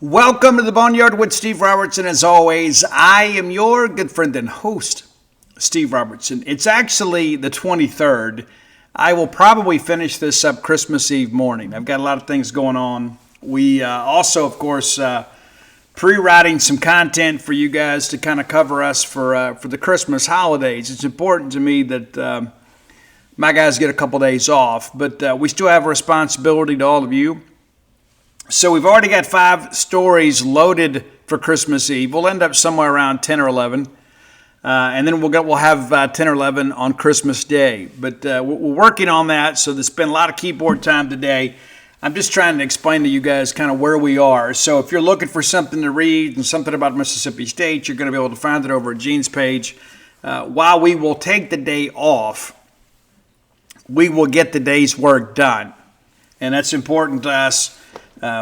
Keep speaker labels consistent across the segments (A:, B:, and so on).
A: Welcome to the Boneyard with Steve Robertson. As always, I am your good friend and host, Steve Robertson. It's actually the 23rd. I will probably finish this up Christmas Eve morning. I've got a lot of things going on. We also, of course, pre-writing some content for you guys to kind of cover us for the Christmas holidays. It's important to me that my guys get a couple days off, but we still have a responsibility to all of you. So we've already got 5 stories loaded for Christmas Eve. We'll end up somewhere around 10 or 11. And then we'll have 10 or 11 on Christmas Day. But we're working on that, so there's been a lot of keyboard time today. I'm just trying to explain to you guys kind of where we are. So if you're looking for something to read and something about Mississippi State, you're going to be able to find it over at Gene's page. While we will take the day off, we will get the day's work done. And that's important to us.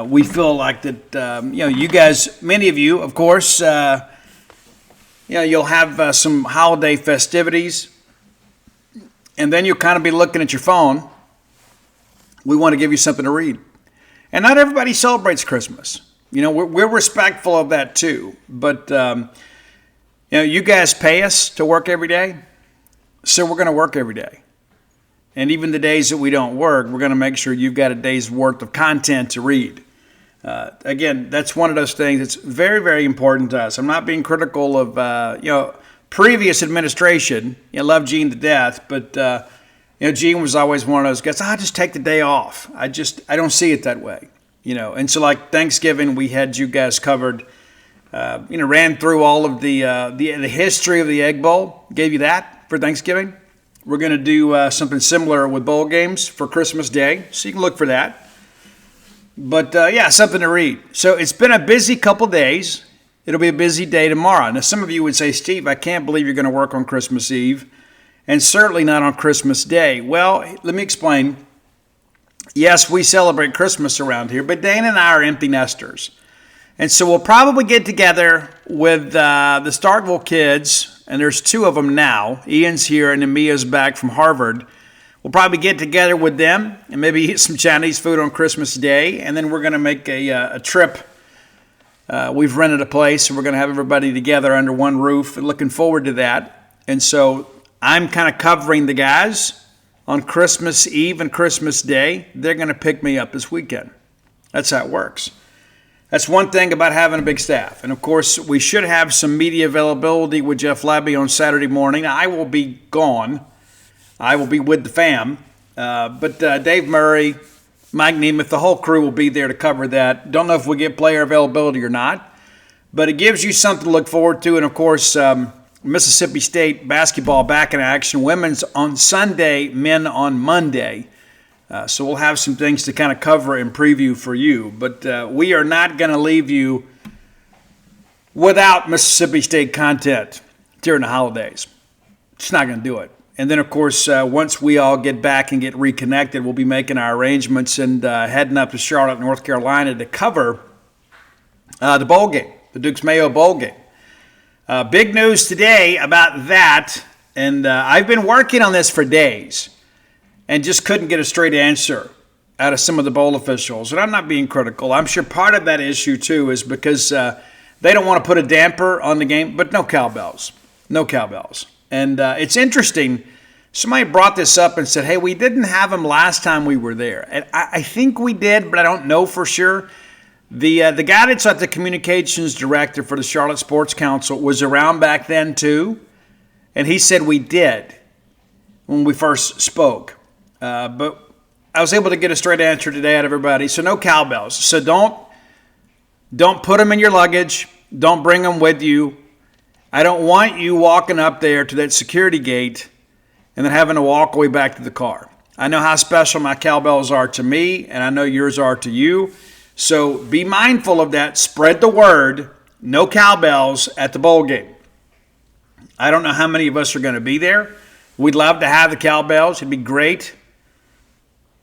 A: We feel like that, you guys, many of you, of course, you'll have some holiday festivities, and then you'll kind of be looking at your phone. We want to give you something to read. And not everybody celebrates Christmas. We're respectful of that too. But, you guys pay us to work every day, so we're going to work every day. And even the days that we don't work, we're going to make sure you've got a day's worth of content to read. Again, that's one of those things that's very, very important to us. I'm not being critical of, previous administration. I love Gene to death, but, Gene was always one of those guys, just take the day off. I don't see it that way, And so like Thanksgiving, we had you guys covered, ran through all of the history of the Egg Bowl, gave you that for Thanksgiving. We're going to do something similar with bowl games for Christmas Day, so you can look for that. But, something to read. So it's been a busy couple days. It'll be a busy day tomorrow. Now, some of you would say, Steve, I can't believe you're going to work on Christmas Eve, and certainly not on Christmas Day. Well, let me explain. Yes, we celebrate Christmas around here, but Dana and I are empty nesters. And so we'll probably get together with the Starkville kids, and there's 2 of them now. Ian's here and Amia's back from Harvard. We'll probably get together with them and maybe eat some Chinese food on Christmas Day, and then we're going to make a trip. We've rented a place, and we're going to have everybody together under one roof, and looking forward to that. And so I'm kind of covering the guys on Christmas Eve and Christmas Day. They're going to pick me up this weekend. That's how it works. That's one thing about having a big staff. And, of course, we should have some media availability with Jeff Labby on Saturday morning. I will be gone. I will be with the fam. But Dave Murray, Mike Nemeth, the whole crew will be there to cover that. Don't know if we get player availability or not. But it gives you something to look forward to. And, of course, Mississippi State basketball back in action. Women's on Sunday, men on Monday. So we'll have some things to kind of cover and preview for you. But we are not going to leave you without Mississippi State content during the holidays. Just not going to do it. And then, of course, once we all get back and get reconnected, we'll be making our arrangements and heading up to Charlotte, North Carolina to cover the bowl game, the Dukes Mayo Bowl game. Big news today about that. And I've been working on this for days. And just couldn't get a straight answer out of some of the bowl officials. And I'm not being critical. I'm sure part of that issue, too, is because they don't want to put a damper on the game, but no cowbells. No cowbells. And it's interesting. Somebody brought this up and said, hey, we didn't have them last time we were there. And I think we did, but I don't know for sure. The guy that's the communications director for the Charlotte Sports Council was around back then, too. And he said we did when we first spoke. But I was able to get a straight answer today out of everybody. So no cowbells. So don't put them in your luggage. Don't bring them with you. I don't want you walking up there to that security gate and then having to walk all the way back to the car. I know how special my cowbells are to me, and I know yours are to you. So be mindful of that. Spread the word. No cowbells at the bowl game. I don't know how many of us are going to be there. We'd love to have the cowbells. It'd be great.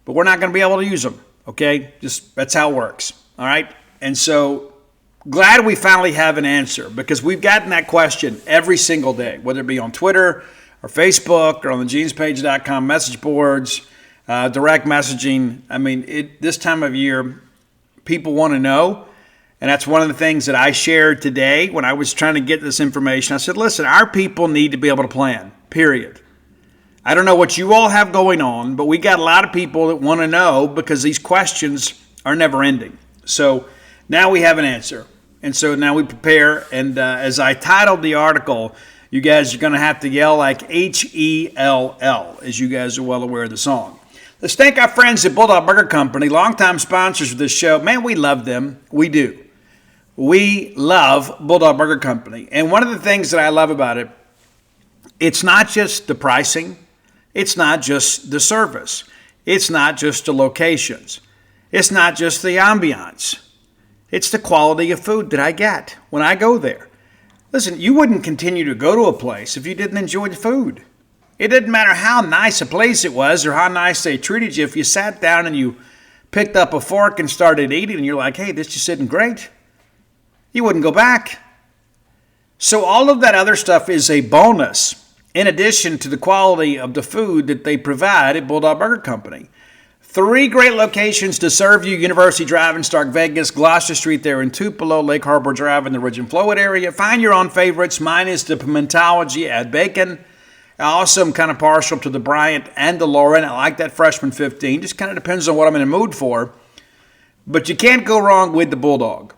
A: But we're not going to be able to use them, okay? Just that's how it works, all right? And so glad we finally have an answer because we've gotten that question every single day, whether it be on Twitter or Facebook or on the genespage.com message boards, direct messaging. I mean, this time of year, people want to know. And that's one of the things that I shared today when I was trying to get this information. I said, listen, our people need to be able to plan, period. I don't know what you all have going on, but we got a lot of people that want to know because these questions are never ending. So now we have an answer. And so now we prepare. And as I titled the article, you guys are going to have to yell like H-E-L-L, as you guys are well aware of the song. Let's thank our friends at Bulldog Burger Company, longtime sponsors of this show. Man, we love them. We do. We love Bulldog Burger Company. And one of the things that I love about it, it's not just the pricing. It's not just the service. It's not just the locations. It's not just the ambiance. It's the quality of food that I get when I go there. Listen, you wouldn't continue to go to a place if you didn't enjoy the food. It didn't matter how nice a place it was or how nice they treated you. If you sat down and you picked up a fork and started eating and you're like, hey, this just isn't great, you wouldn't go back. So all of that other stuff is a bonus in addition to the quality of the food that they provide at Bulldog Burger Company. 3 great locations to serve you: University Drive in Stark Vegas, Gloucester Street there in Tupelo, Lake Harbor Drive in the Ridge and Flowood area. Find your own favorites. Mine is the Pimentology at Bacon. I also am kind of partial to the Bryant and the Lauren. I like that Freshman 15. Just kind of depends on what I'm in the mood for. But you can't go wrong with the Bulldog.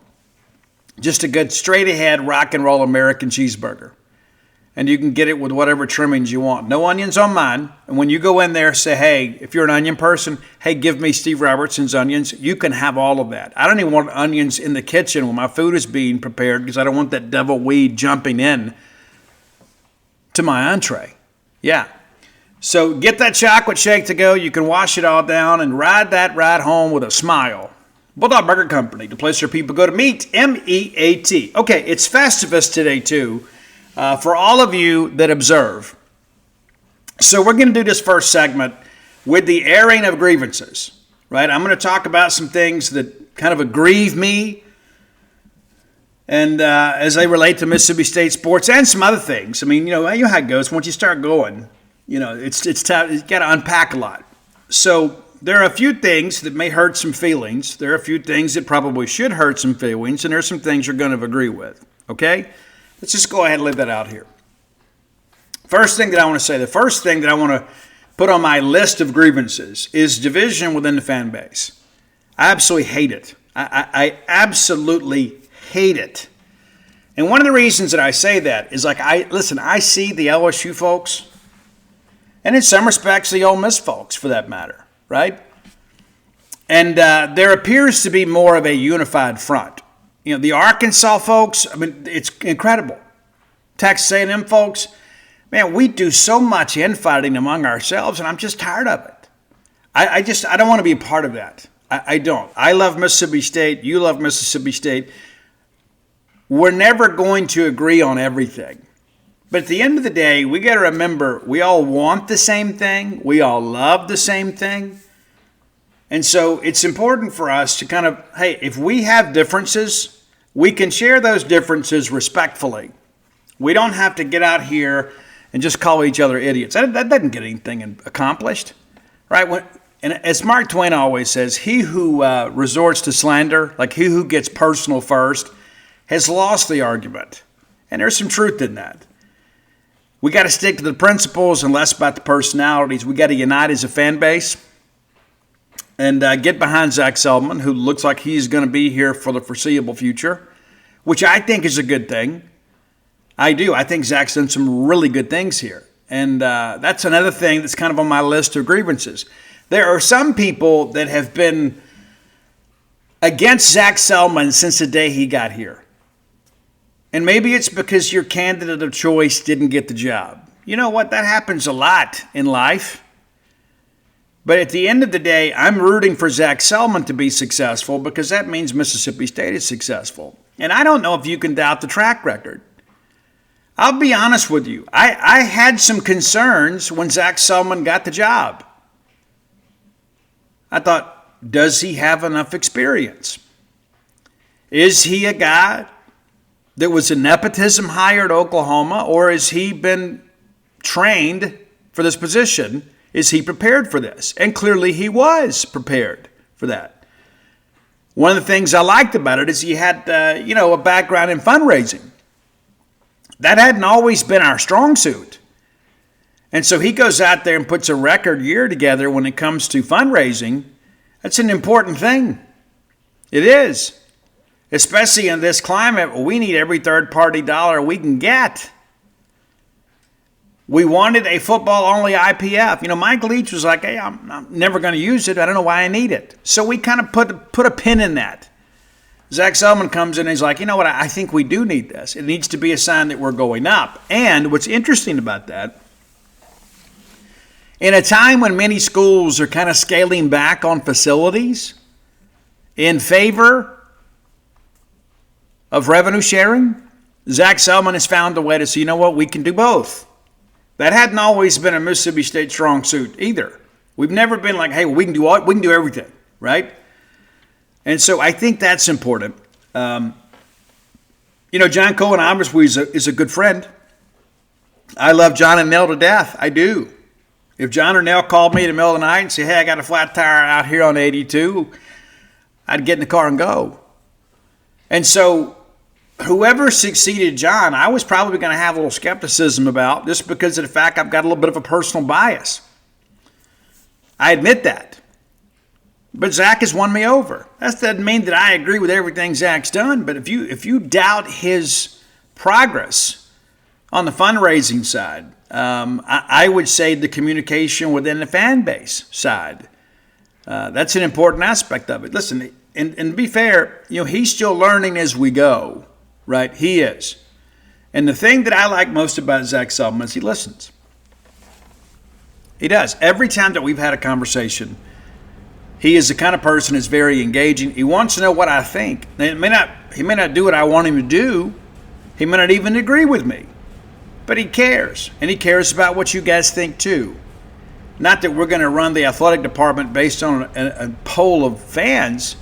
A: Just a good straight-ahead rock and roll American cheeseburger. And you can get it with whatever trimmings you want. No onions on mine. And when you go in there, say, hey, if you're an onion person, hey, give me Steve Robertson's onions. You can have all of that. I don't even want onions in the kitchen when my food is being prepared because I don't want that devil weed jumping in to my entree. Yeah. So get that chocolate shake to go. You can wash it all down and ride that ride home with a smile. Bulldog Burger Company, the place where people go to meet, M-E-A-T. Okay, it's Festivus today, too. For all of you that observe. So we're going to do this first segment with the airing of grievances, right? I'm going to talk about some things that kind of aggrieve me and as they relate to Mississippi State sports and some other things. I mean, you know how it goes. Once you start going, it's tough. You got to unpack a lot. So there are a few things that may hurt some feelings. There are a few things that probably should hurt some feelings, and there's some things you're going to agree with, okay? Let's just go ahead and leave that out here. First thing that I want to say, the first thing that I want to put on my list of grievances is division within the fan base. I absolutely hate it. I absolutely hate it. And one of the reasons that I say that is I see the LSU folks, and in some respects the Ole Miss folks for that matter, right? And there appears to be more of a unified front. The Arkansas folks, I mean, it's incredible. Texas A&M folks, man, we do so much infighting among ourselves, and I'm just tired of it. I don't want to be a part of that. I don't. I love Mississippi State. You love Mississippi State. We're never going to agree on everything. But at the end of the day, we got to remember we all want the same thing. We all love the same thing. And so it's important for us to kind of, hey, if we have differences, we can share those differences respectfully. We don't have to get out here and just call each other idiots. That doesn't get anything accomplished, right? And as Mark Twain always says, he who resorts to slander, like he who gets personal first, has lost the argument. And there's some truth in that. We got to stick to the principles and less about the personalities. We got to unite as a fan base. And get behind Zac Selmon, who looks like he's going to be here for the foreseeable future, which I think is a good thing. I do. I think Zac's done some really good things here. And that's another thing that's kind of on my list of grievances. There are some people that have been against Zac Selmon since the day he got here. And maybe it's because your candidate of choice didn't get the job. You know what? That happens a lot in life. But at the end of the day, I'm rooting for Zac Selmon to be successful because that means Mississippi State is successful. And I don't know if you can doubt the track record. I'll be honest with you. I had some concerns when Zac Selmon got the job. I thought, does he have enough experience? Is he a guy that was a nepotism hire at Oklahoma, or has he been trained for this position? Is he prepared for this? And clearly he was prepared for that. One of the things I liked about it is he had, a background in fundraising. That hadn't always been our strong suit. And so he goes out there and puts a record year together when it comes to fundraising. That's an important thing. It is. Especially in this climate, we need every third-party dollar we can get. We wanted a football-only IPF. Mike Leach was like, hey, I'm never going to use it. I don't know why I need it. So we kind of put a pin in that. Zac Selmon comes in and he's like, you know what, I think we do need this. It needs to be a sign that we're going up. And what's interesting about that, in a time when many schools are kind of scaling back on facilities in favor of revenue sharing, Zac Selmon has found a way to say, you know what, we can do both. That hadn't always been a Mississippi State strong suit either. We've never been like, hey, we can do everything, right? And so I think that's important. John Cohen obviously is a good friend. I love John and Nell to death. I do. If John or Nell called me in the middle of the night and said, hey, I got a flat tire out here on 82, I'd get in the car and go. And so whoever succeeded John, I was probably going to have a little skepticism about, just because of the fact I've got a little bit of a personal bias. I admit that. But Zac has won me over. That doesn't mean that I agree with everything Zac's done, but if you doubt his progress on the fundraising side, I would say the communication within the fan base side, that's an important aspect of it. Listen, and to be fair, he's still learning as we go, right? He is. And the thing that I like most about Zac Selmon is he listens. He does. Every time that we've had a conversation, he is the kind of person that's very engaging. He wants to know what I think. Now, he may not do what I want him to do. He may not even agree with me. But he cares. And he cares about what you guys think too. Not that we're going to run the athletic department based on a poll of fans,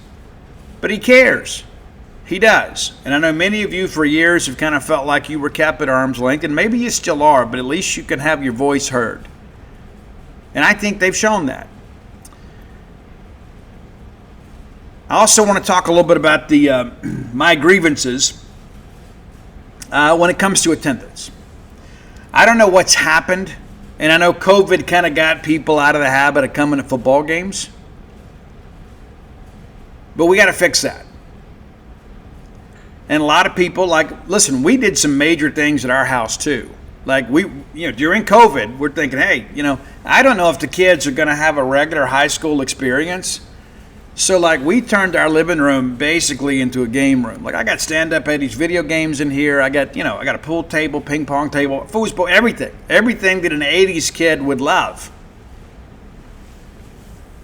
A: but he cares. He does. And I know many of you for years have kind of felt like you were kept at arm's length, and maybe you still are, but at least you can have your voice heard. And I think they've shown that. I also want to talk a little bit about my grievances when it comes to attendance. I don't know what's happened, and I know COVID kind of got people out of the habit of coming to football games, but we got to fix that. And a lot of people, listen, we did some major things at our house too. During COVID, we're thinking, hey, I don't know if the kids are going to have a regular high school experience. So, we turned our living room basically into a game room. I got stand-up Eddie's video games in here. I got a pool table, ping pong table, foosball, everything. Everything that an 80s kid would love.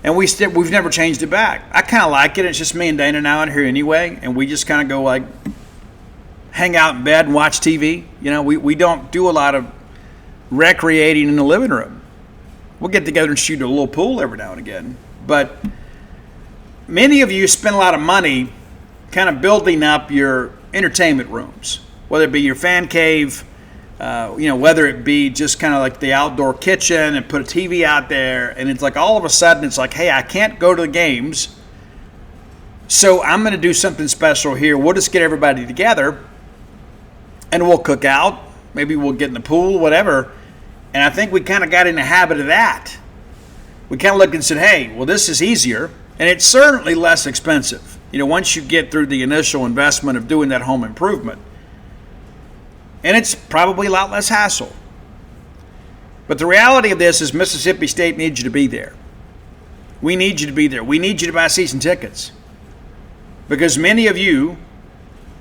A: And we've never changed it back. I kind of like it. It's just me and Dana now in here anyway. And we just kind of go, hang out in bed and watch TV. We don't do a lot of recreating in the living room. We'll get together and shoot a little pool every now and again. But many of you spend a lot of money kind of building up your entertainment rooms, whether it be your fan cave, whether it be just kind of like the outdoor kitchen and put a TV out there. And it's all of a sudden it's hey, I can't go to the games, so I'm going to do something special here. We'll just get everybody together and we'll cook out. Maybe we'll get in the pool, whatever. And I think we kind of got in the habit of that. We kind of looked and said, hey, well, this is easier. And it's certainly less expensive, once you get through the initial investment of doing that home improvement. And it's probably a lot less hassle. But the reality of this is Mississippi State needs you to be there. We need you to be there. We need you to buy season tickets. Because many of you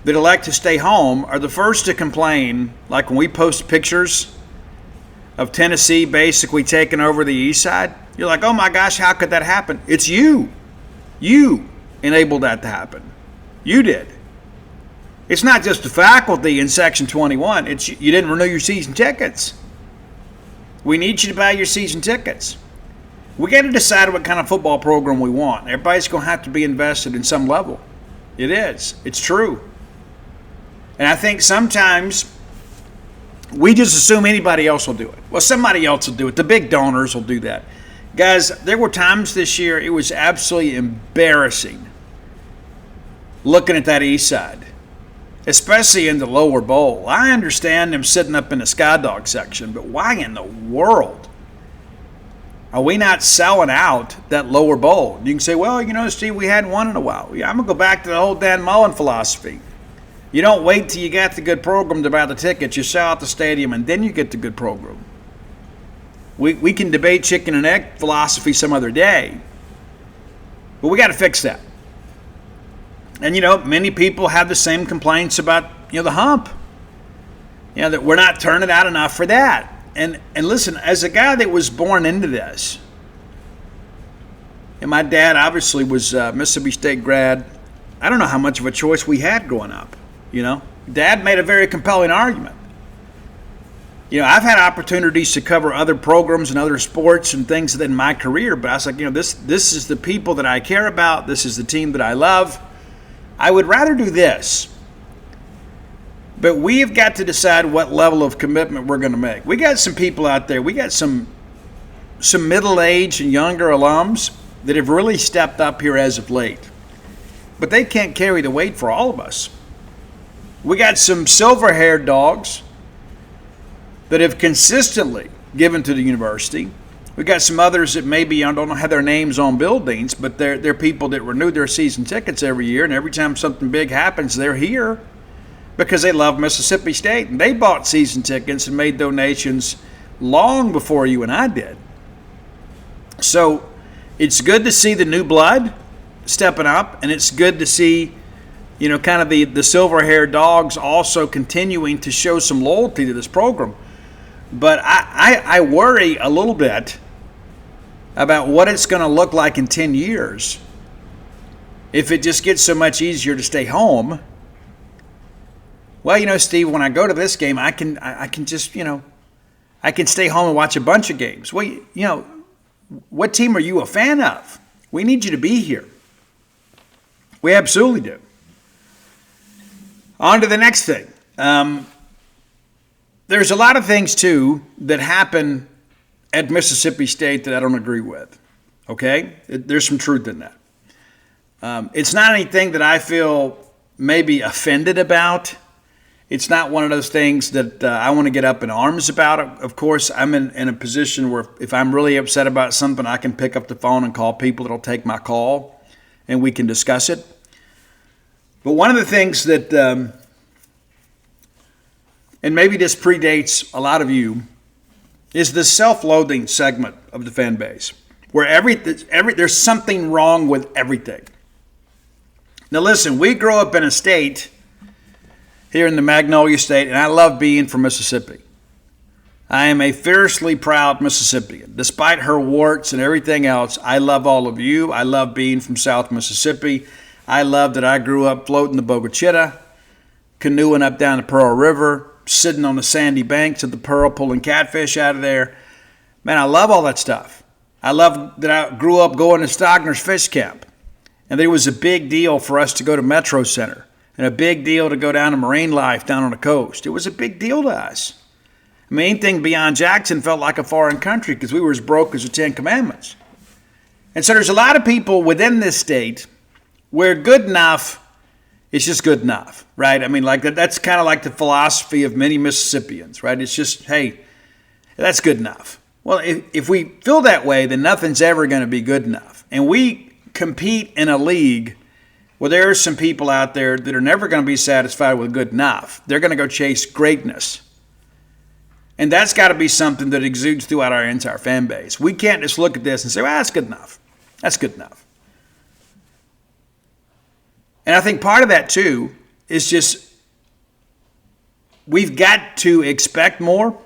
A: that elect to stay home are the first to complain, when we post pictures of Tennessee basically taking over the east side. You're oh my gosh, how could that happen? It's you. You enabled that to happen. You did. It's not just the faculty in Section 21. It's you didn't renew your season tickets. We need you to buy your season tickets. We got to decide what kind of football program we want. Everybody's going to have to be invested in some level. It is. It's true. And I think sometimes we just assume anybody else will do it. Well, somebody else will do it. The big donors will do that. Guys, there were times this year it was absolutely embarrassing looking at that east side, especially in the lower bowl. I understand them sitting up in the Sky Dog section, but why in the world are we not selling out that lower bowl? You can say, well, Steve, we hadn't won in a while. Yeah, I'm going to go back to the whole Dan Mullen philosophy. You don't wait till you got the good program to buy the tickets. You sell out the stadium, and then you get the good program. We can debate chicken and egg philosophy some other day, but we got to fix that. And, many people have the same complaints about, the hump. That we're not turning out enough for that. And listen, as a guy that was born into this, and my dad obviously was a Mississippi State grad, I don't know how much of a choice we had growing up, Dad made a very compelling argument. I've had opportunities to cover other programs and other sports and things in my career, but I was like, this is the people that I care about. This is the team that I love. I would rather do this. But we've got to decide what level of commitment we're going to make. We got some people out there. We got some middle-aged and younger alums that have really stepped up here as of late. But they can't carry the weight for all of us. We got some silver-haired dogs that have consistently given to the university. We got some others that maybe don't have their names on buildings, but they're people that renew their season tickets every year, and every time something big happens, they're here because they love Mississippi State, and they bought season tickets and made donations long before you and I did. So it's good to see the new blood stepping up, and it's good to see, kind of the silver-haired dogs also continuing to show some loyalty to this program. But I worry a little bit about what it's going to look like in 10 years if it just gets so much easier to stay home. Well, Steve, when I go to this game, I can just, I can stay home and watch a bunch of games. Well, what team are you a fan of? We need you to be here. We absolutely do. On to the next thing. There's a lot of things, too, that happen at Mississippi State that I don't agree with, okay? There's some truth in that. It's not anything that I feel maybe offended about. It's not one of those things that I want to get up in arms about. Of course, I'm in a position where if I'm really upset about something, I can pick up the phone and call people that'll take my call, and we can discuss it. But one of the things that and maybe this predates a lot of you, is the self-loathing segment of the fan base, where there's something wrong with everything. Now listen, we grow up in a state here in the Magnolia State, and I love being from Mississippi. I am a fiercely proud Mississippian. Despite her warts and everything else, I love all of you. I love being from South Mississippi. I love that I grew up floating the Bogachita, canoeing up down the Pearl River, sitting on the sandy banks of the Pearl, pulling catfish out of there. Man, I love all that stuff. I love that I grew up going to Stogner's Fish Camp. And there was a big deal for us to go to Metro Center and a big deal to go down to Marine Life down on the coast. It was a big deal to us. I mean, anything beyond Jackson felt like a foreign country because we were as broke as the Ten Commandments. And so there's a lot of people within this state where good enough is just good enough, right? I mean, like that's kind of like the philosophy of many Mississippians, right? It's just, hey, that's good enough. Well, if we feel that way, then nothing's ever going to be good enough. And we compete in a league where there are some people out there that are never going to be satisfied with good enough. They're going to go chase greatness. And that's got to be something that exudes throughout our entire fan base. We can't just look at this and say, well, that's good enough. That's good enough. And I think part of that, too, is just we've got to expect more.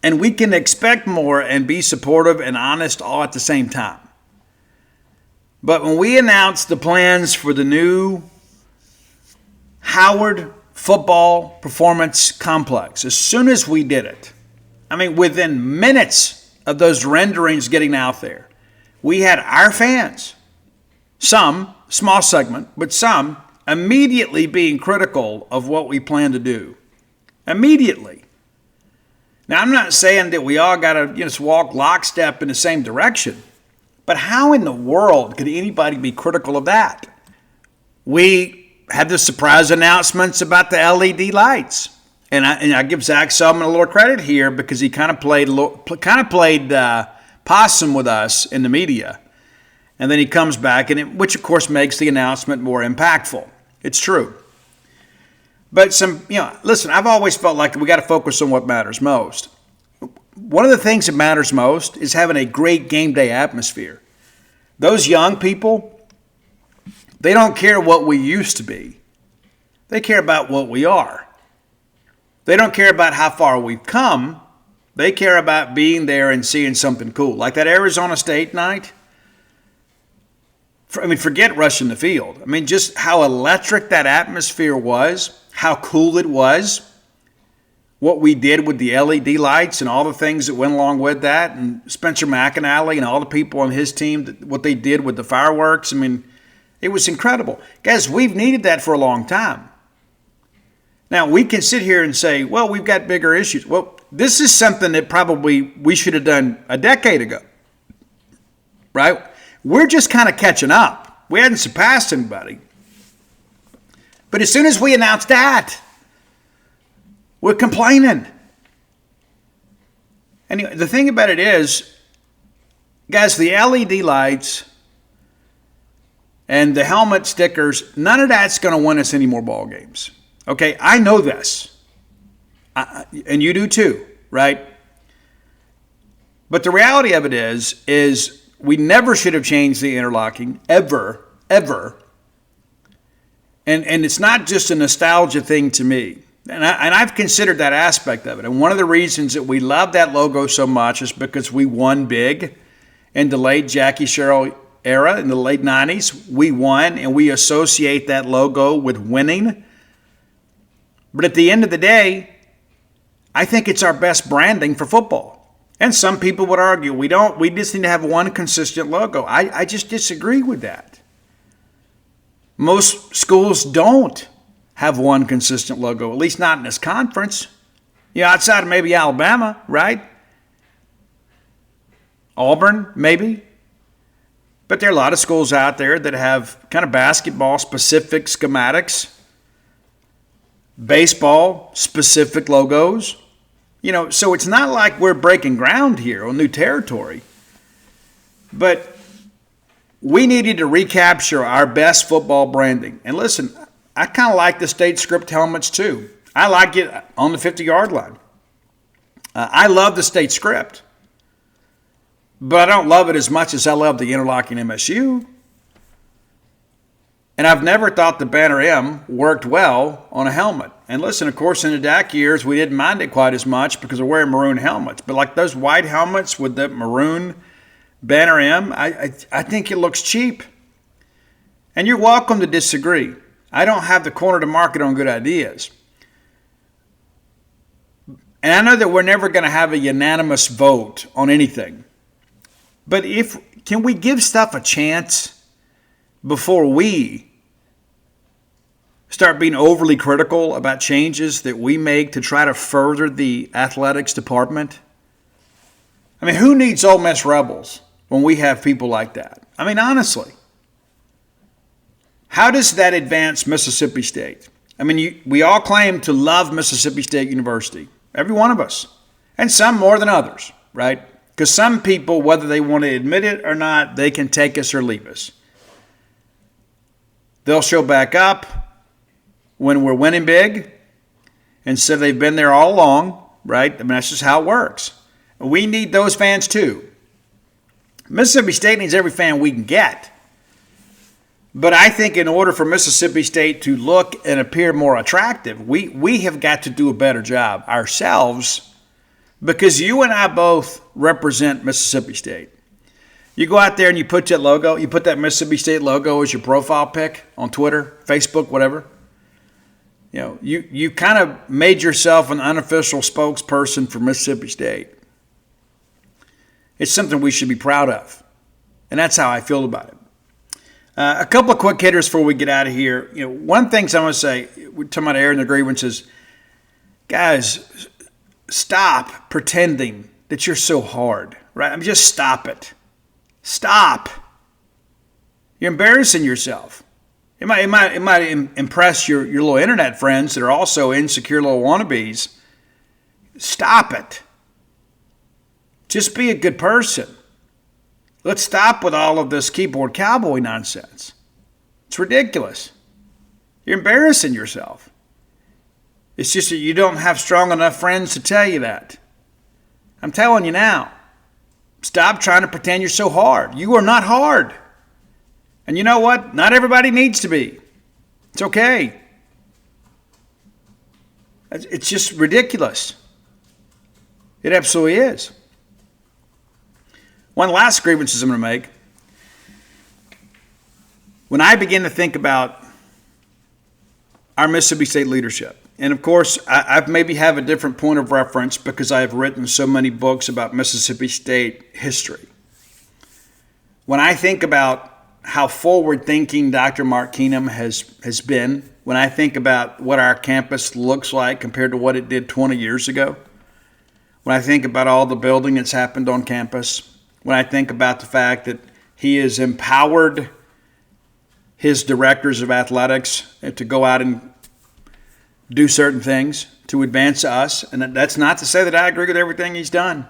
A: And we can expect more and be supportive and honest all at the same time. But when we announced the plans for the new Howard Football Performance Complex, as soon as we did it, I mean, within minutes of those renderings getting out there, we had our fans, some, small segment, but some immediately being critical of what we plan to do. Immediately. Now, I'm not saying that we all got to just walk lockstep in the same direction, but how in the world could anybody be critical of that? we had the surprise announcements about the LED lights. And I give Zac Selmon a little credit here because he kind of played possum with us in the media. And then he comes back, which of course makes the announcement more impactful. It's true. But listen, I've always felt like we got to focus on what matters most. One of the things that matters most is having a great game day atmosphere. Those young people, they don't care what we used to be. They care about what we are. They don't care about how far we've come. They care about being there and seeing something cool. Like that Arizona State night. Forget rushing the field. Just how electric that atmosphere was, how cool it was, what we did with the LED lights and all the things that went along with that, and Spencer McAnally and all the people on his team, what they did with the fireworks. It was incredible. Guys, we've needed that for a long time. Now, we can sit here and say, well, we've got bigger issues. Well, this is something that probably we should have done a decade ago, right? We're just kind of catching up. We hadn't surpassed anybody. But as soon as we announced that, we're complaining. Anyway, the thing about it is, guys, the LED lights and the helmet stickers, none of that's going to win us any more ball games. Okay, I know this. And you do too, right? But the reality of it is we never should have changed the interlocking, ever. And it's not just a nostalgia thing to me. And I've considered that aspect of it. And one of the reasons that we love that logo so much is because we won big in the late Jackie Sherrill era, in the late 90s. We won, and we associate that logo with winning. But at the end of the day, I think it's our best branding for football. And some people would argue we just need to have one consistent logo. I just disagree with that. Most schools don't have one consistent logo, at least not in this conference. Outside of maybe Alabama, right? Auburn, maybe. But there are a lot of schools out there that have kind of basketball-specific schematics, baseball-specific logos. So it's not like we're breaking ground here on new territory. But we needed to recapture our best football branding. And listen, I kind of like the state script helmets too. I like it on the 50-yard line. I love the state script. But I don't love it as much as I love the interlocking MSU. And I've never thought the banner M worked well on a helmet. And listen, of course, in the DAC years, we didn't mind it quite as much because we're wearing maroon helmets. But like those white helmets with the maroon banner M, I think it looks cheap. And you're welcome to disagree. I don't have the corner to market on good ideas. And I know that we're never going to have a unanimous vote on anything. But can we give stuff a chance before we start being overly critical about changes that we make to try to further the athletics department? Who needs Ole Miss Rebels when we have people like that? Honestly. How does that advance Mississippi State? We all claim to love Mississippi State University. Every one of us. And some more than others, right? Because some people, whether they want to admit it or not, they can take us or leave us. They'll show back up when we're winning big instead of they've been there all along, right? That's just how it works. We need those fans too. Mississippi State needs every fan we can get. But I think in order for Mississippi State to look and appear more attractive, we have got to do a better job ourselves, because you and I both represent Mississippi State. You go out there and you put that logo, you put that Mississippi State logo as your profile pic on Twitter, Facebook, whatever. You kind of made yourself an unofficial spokesperson for Mississippi State. It's something we should be proud of. And that's how I feel about it. A couple of quick hitters before we get out of here. One thing I'm going to say, we're talking about airing the grievances. Guys, stop pretending that you're so hard, right? Just stop it. Stop. You're embarrassing yourself. it might impress your little internet friends that are also insecure little wannabes. Stop it. Just be a good person. Let's stop with all of this keyboard cowboy nonsense. It's ridiculous. You're embarrassing yourself. It's just that you don't have strong enough friends to tell you that. I'm telling you now. Stop trying to pretend you're so hard. You are not hard. And you know what? Not everybody needs to be. It's okay. It's just ridiculous. It absolutely is. One last grievance I'm going to make. When I begin to think about our Mississippi State leadership, and of course, I maybe have a different point of reference because I have written so many books about Mississippi State history. When I think about how forward-thinking Dr. Mark Keenum has been, when I think about what our campus looks like compared to what it did 20 years ago, when I think about all the building that's happened on campus, when I think about the fact that he has empowered his directors of athletics to go out and do certain things to advance us. And that's not to say that I agree with everything he's done.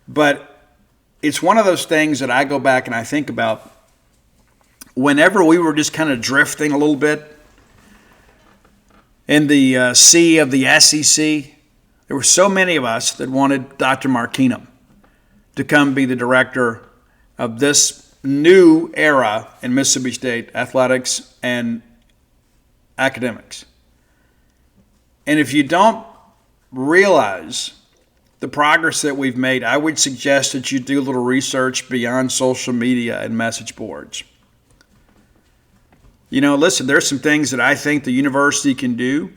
A: But it's one of those things that I go back and I think about whenever we were just kind of drifting a little bit in the sea of the SEC. There were so many of us that wanted Dr. Mark Keenum to come be the director of this new era in Mississippi State athletics and academics. And if you don't realize the progress that we've made, I would suggest that you do a little research beyond social media and message boards. You know, listen, there's some things that I think the university can do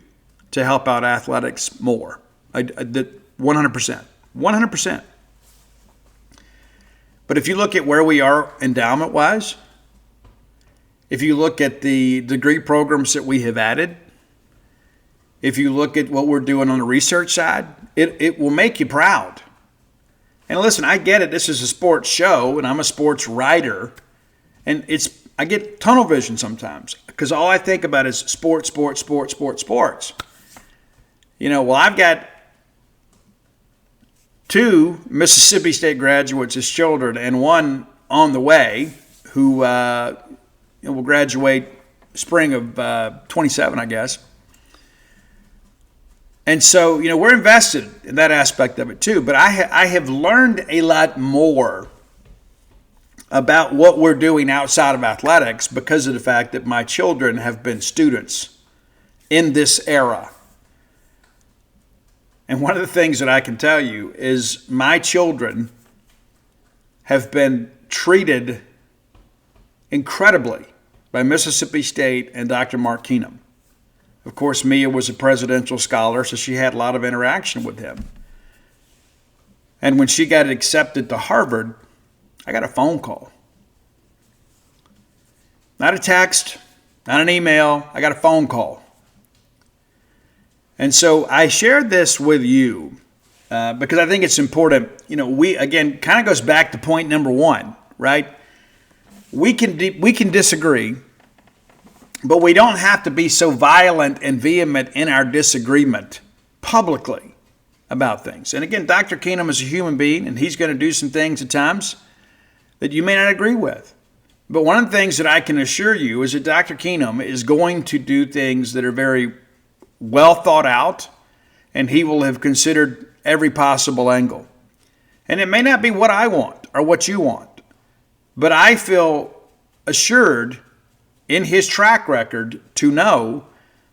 A: to help out athletics more. 100%. 100%. But if you look at where we are endowment-wise, if you look at the degree programs that we have added, if you look at what we're doing on the research side, it will make you proud. And listen, I get it. This is a sports show, and I'm a sports writer. And I get tunnel vision sometimes because all I think about is sports. You know, well, I've got 2 Mississippi State graduates as children and one on the way who will graduate spring of 27, I guess. And so, you know, we're invested in that aspect of it too. But I have learned a lot more about what we're doing outside of athletics because of the fact that my children have been students in this era. And one of the things that I can tell you is my children have been treated incredibly by Mississippi State and Dr. Mark Keenum. Of course, Mia was a presidential scholar, so she had a lot of interaction with him. And when she got accepted to Harvard, I got a phone call. Not a text, not an email, I got a phone call. And so I shared this with you because I think it's important. You know, we, again, kind of goes back to point number 1, right? We can disagree, but we don't have to be so violent and vehement in our disagreement publicly about things. And again, Dr. Keenum is a human being, and he's going to do some things at times that you may not agree with. But one of the things that I can assure you is that Dr. Keenum is going to do things that are very well thought out, and he will have considered every possible angle. And it may not be what I want or what you want, but I feel assured in his track record to know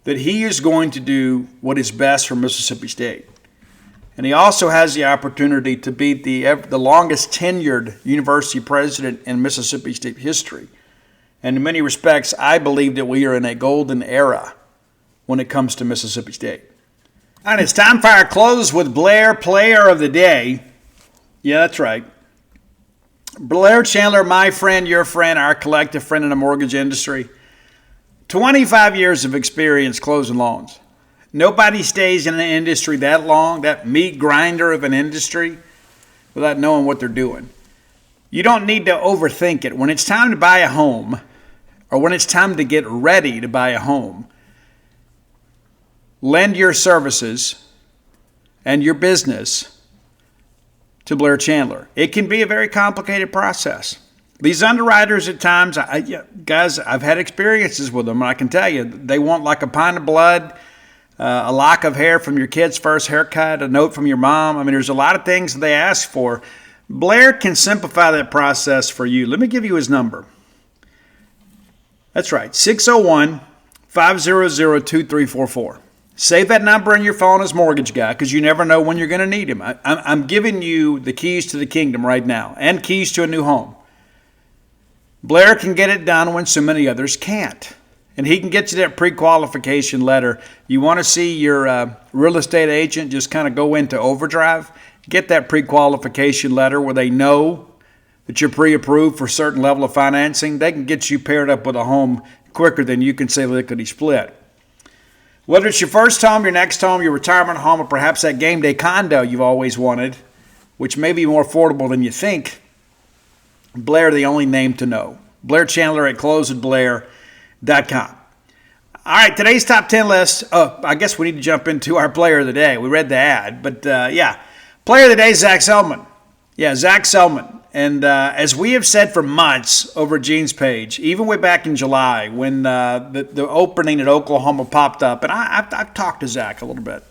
A: that he is going to do what is best for Mississippi State. And he also has the opportunity to be the longest tenured university president in Mississippi State history. And in many respects, I believe that we are in a golden era when it comes to Mississippi State. All right, it's time for our close with Blair Player of the Day. Yeah, that's right. Blair Chandler, my friend, your friend, our collective friend in the mortgage industry. 25 years of experience closing loans. Nobody stays in an industry that long, that meat grinder of an industry, without knowing what they're doing. You don't need to overthink it. When it's time to buy a home or when it's time to get ready to buy a home, lend your services and your business to Blair Chandler. It can be a very complicated process. These underwriters at times, guys, I've had experiences with them, and I can tell you, they want like a pint of blood, a lock of hair from your kid's first haircut, a note from your mom. I mean, there's a lot of things that they ask for. Blair can simplify that process for you. Let me give you his number. That's right, 601-500-2344. Save that number in your phone as Mortgage Guy, because you never know when you're going to need him. I'm giving you the keys to the kingdom right now and keys to a new home. Blair can get it done when so many others can't. And he can get you that pre-qualification letter. You want to see your real estate agent just kind of go into overdrive? Get that pre-qualification letter where they know that you're pre-approved for a certain level of financing. They can get you paired up with a home quicker than you can say lickety split. Whether it's your first home, your next home, your retirement home, or perhaps that game day condo you've always wanted, which may be more affordable than you think, Blair, the only name to know. Blair Chandler at closeatblair.com. All right, today's top 10 list. Oh, I guess we need to jump into our player of the day. We read the ad, but player of the day, Zac Selmon. Yeah, Zac Selmon. And as we have said for months over Gene's page, even way back in July when the opening at Oklahoma popped up, and I've talked to Zac a little bit.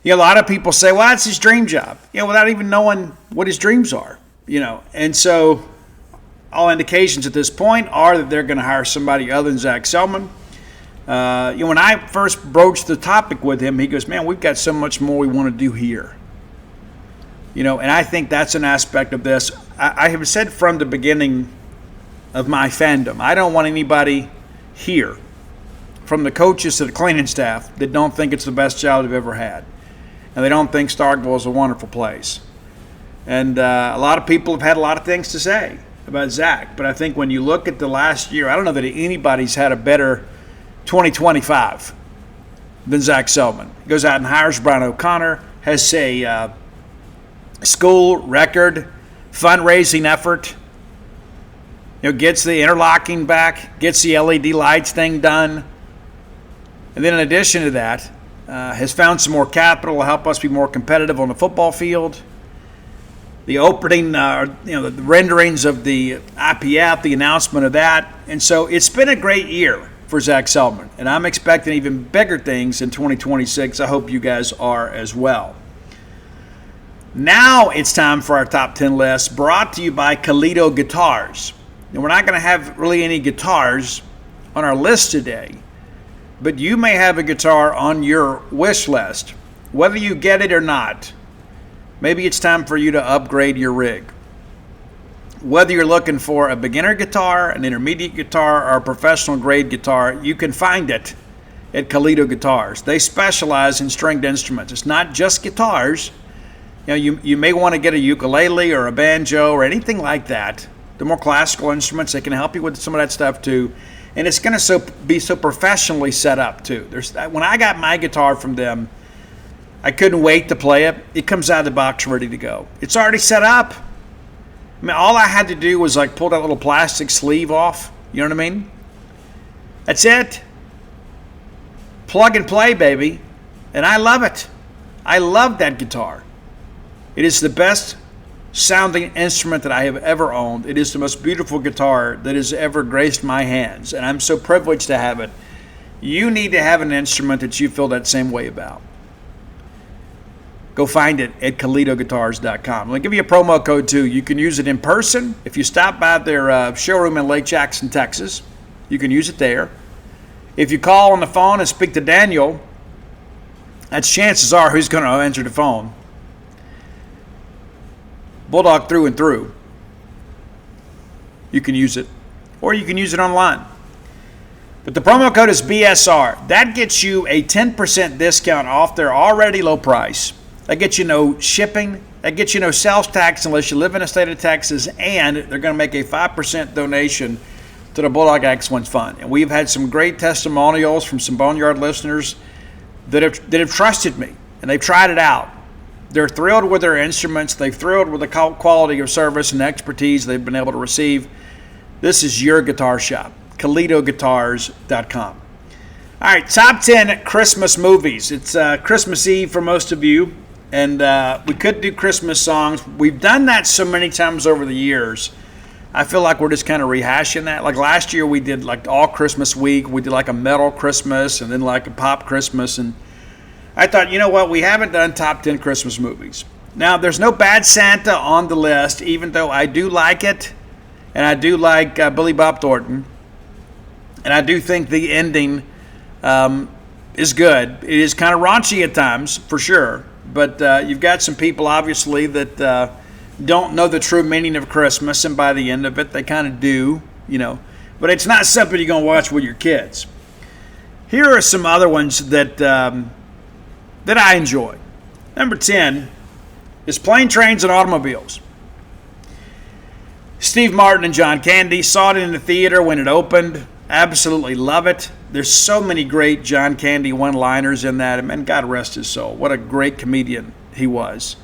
A: You know, a lot of people say, well, that's his dream job, without even knowing what his dreams are, And so all indications at this point are that they're going to hire somebody other than Zac Selmon. When I first broached the topic with him, he goes, man, we've got so much more we want to do here. And I think that's an aspect of this. I have said from the beginning of my fandom, I don't want anybody here, from the coaches to the cleaning staff, that don't think it's the best job they've ever had. And they don't think Starkville is a wonderful place. And a lot of people have had a lot of things to say about Zac. But I think when you look at the last year, I don't know that anybody's had a better 2025 than Zac Selmon. He goes out and hires Brian O'Connor, has a school record fundraising effort, gets the interlocking back, gets the LED lights thing done, and then in addition to that, has found some more capital to help us be more competitive on the football field. The opening, the renderings of the IPF, the announcement of that, and so it's been a great year for Zac Selmon, and I'm expecting even bigger things in 2026. I hope you guys are as well. Now it's time for our top 10 list, brought to you by Kalido Guitars. And we're not going to have really any guitars on our list today, but you may have a guitar on your wish list. Whether you get it or not, maybe it's time for you to upgrade your rig. Whether you're looking for a beginner guitar, an intermediate guitar, or a professional grade guitar, you can find it at Kalido Guitars. They specialize in stringed instruments. It's not just guitars. You may want to get a ukulele or a banjo or anything like that. The more classical instruments, they can help you with some of that stuff too. And it's going to be so professionally set up too. When I got my guitar from them, I couldn't wait to play it. It comes out of the box ready to go. It's already set up. I mean, all I had to do was like pull that little plastic sleeve off. You know what I mean? That's it. Plug and play, baby. And I love it. I love that guitar. It is the best sounding instrument that I have ever owned. It is the most beautiful guitar that has ever graced my hands, and I'm so privileged to have it. You need to have an instrument that you feel that same way about. Go find it at KalidoGuitars.com. I'll give you a promo code too. You can use it in person. If you stop by their showroom in Lake Jackson, Texas, you can use it there. If you call on the phone and speak to Daniel, that's chances are who's going to answer the phone. Bulldog through and through. You can use it, or you can use it online. But the promo code is BSR. That gets you a 10% discount off their already low price. That gets you no shipping. That gets you no sales tax unless you live in the state of Texas, and they're going to make a 5% donation to the Bulldog Excellence Fund. And we've had some great testimonials from some Boneyard listeners that have trusted me, and they've tried it out. They're thrilled with their instruments. They're thrilled with the quality of service and expertise they've been able to receive. this is your guitar shop, KalitoGuitars.com. All right, top 10 Christmas movies. It's Christmas Eve for most of you, and we could do Christmas songs. We've done that so many times over the years. I feel like we're just kind of rehashing that. Like last year we did like all Christmas week. We did like a metal Christmas and then like a pop Christmas. And I thought, you know what? We haven't done top 10 Christmas movies. Now, there's no Bad Santa on the list, even though I do like it. And I do like Billy Bob Thornton. And I do think the ending is good. It is kind of raunchy at times, for sure. But you've got some people, obviously, that don't know the true meaning of Christmas. And by the end of it, they kind of do, you know. But it's not something you're going to watch with your kids. Here are some other ones that I enjoy. Number 10 is Plane, Trains, and Automobiles. Steve Martin and John Candy. Saw it in the theater when it opened. Absolutely love it. There's so many great John Candy one-liners in that. And God rest his soul. What a great comedian he was.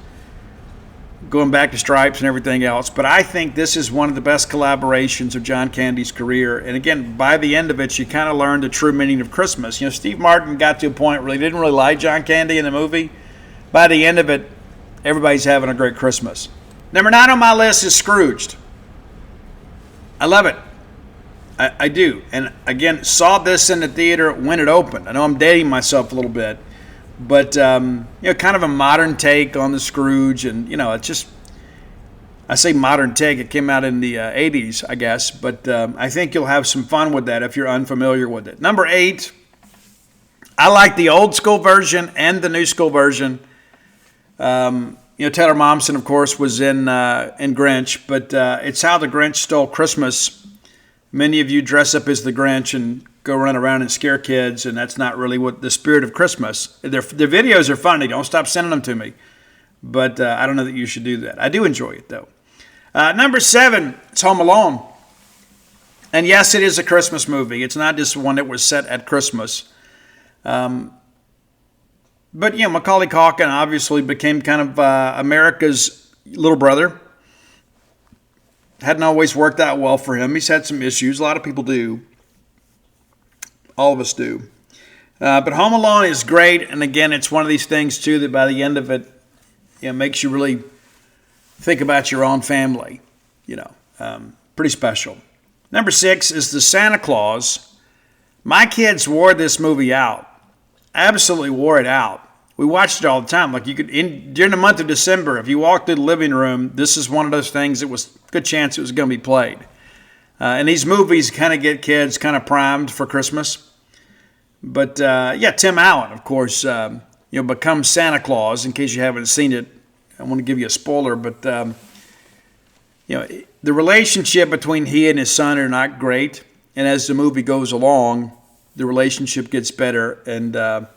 A: Going back to Stripes and everything else. But I think this is one of the best collaborations of John Candy's career. And again, by the end of it, you kind of learn the true meaning of Christmas. You know, Steve Martin got to a point where he didn't really like John Candy in the movie. By the end of it, everybody's having a great Christmas. Number 9 on my list is Scrooged. I love it. I do. And again, saw this in the theater when it opened. I know I'm dating myself a little bit. But, you know, kind of a modern take on the Scrooge. And, you know, it's just, I say modern take. It came out in the 80s, I guess. But I think you'll have some fun with that if you're unfamiliar with it. Number 8, I like the old school version and the new school version. You know, Taylor Momsen, of course, was in Grinch. But it's How the Grinch Stole Christmas. Many of you dress up as the Grinch and go run around and scare kids, and that's not really what the spirit of Christmas. Their videos are funny. Don't stop sending them to me. But I don't know that you should do that. I do enjoy it, though. Number 7, it's Home Alone. And yes, it is a Christmas movie. It's not just one that was set at Christmas. But, you know, Macaulay Culkin obviously became kind of America's little brother. Hadn't always worked out well for him. He's had some issues. A lot of people do. All of us do. But Home Alone is great. And again, it's one of these things, too, that by the end of it, you know, makes you really think about your own family. You know, pretty special. Number 6 is The Santa Claus. My kids wore this movie out. Absolutely wore it out. We watched it all the time. Like you could, during the month of December, if you walked through the living room, this is one of those things that was a good chance it was going to be played. And these movies kind of get kids kind of primed for Christmas. But, yeah, Tim Allen, of course, you know, becomes Santa Claus. In case you haven't seen it, I want to give you a spoiler. But, you know, the relationship between he and his son are not great. And as the movie goes along, the relationship gets better. And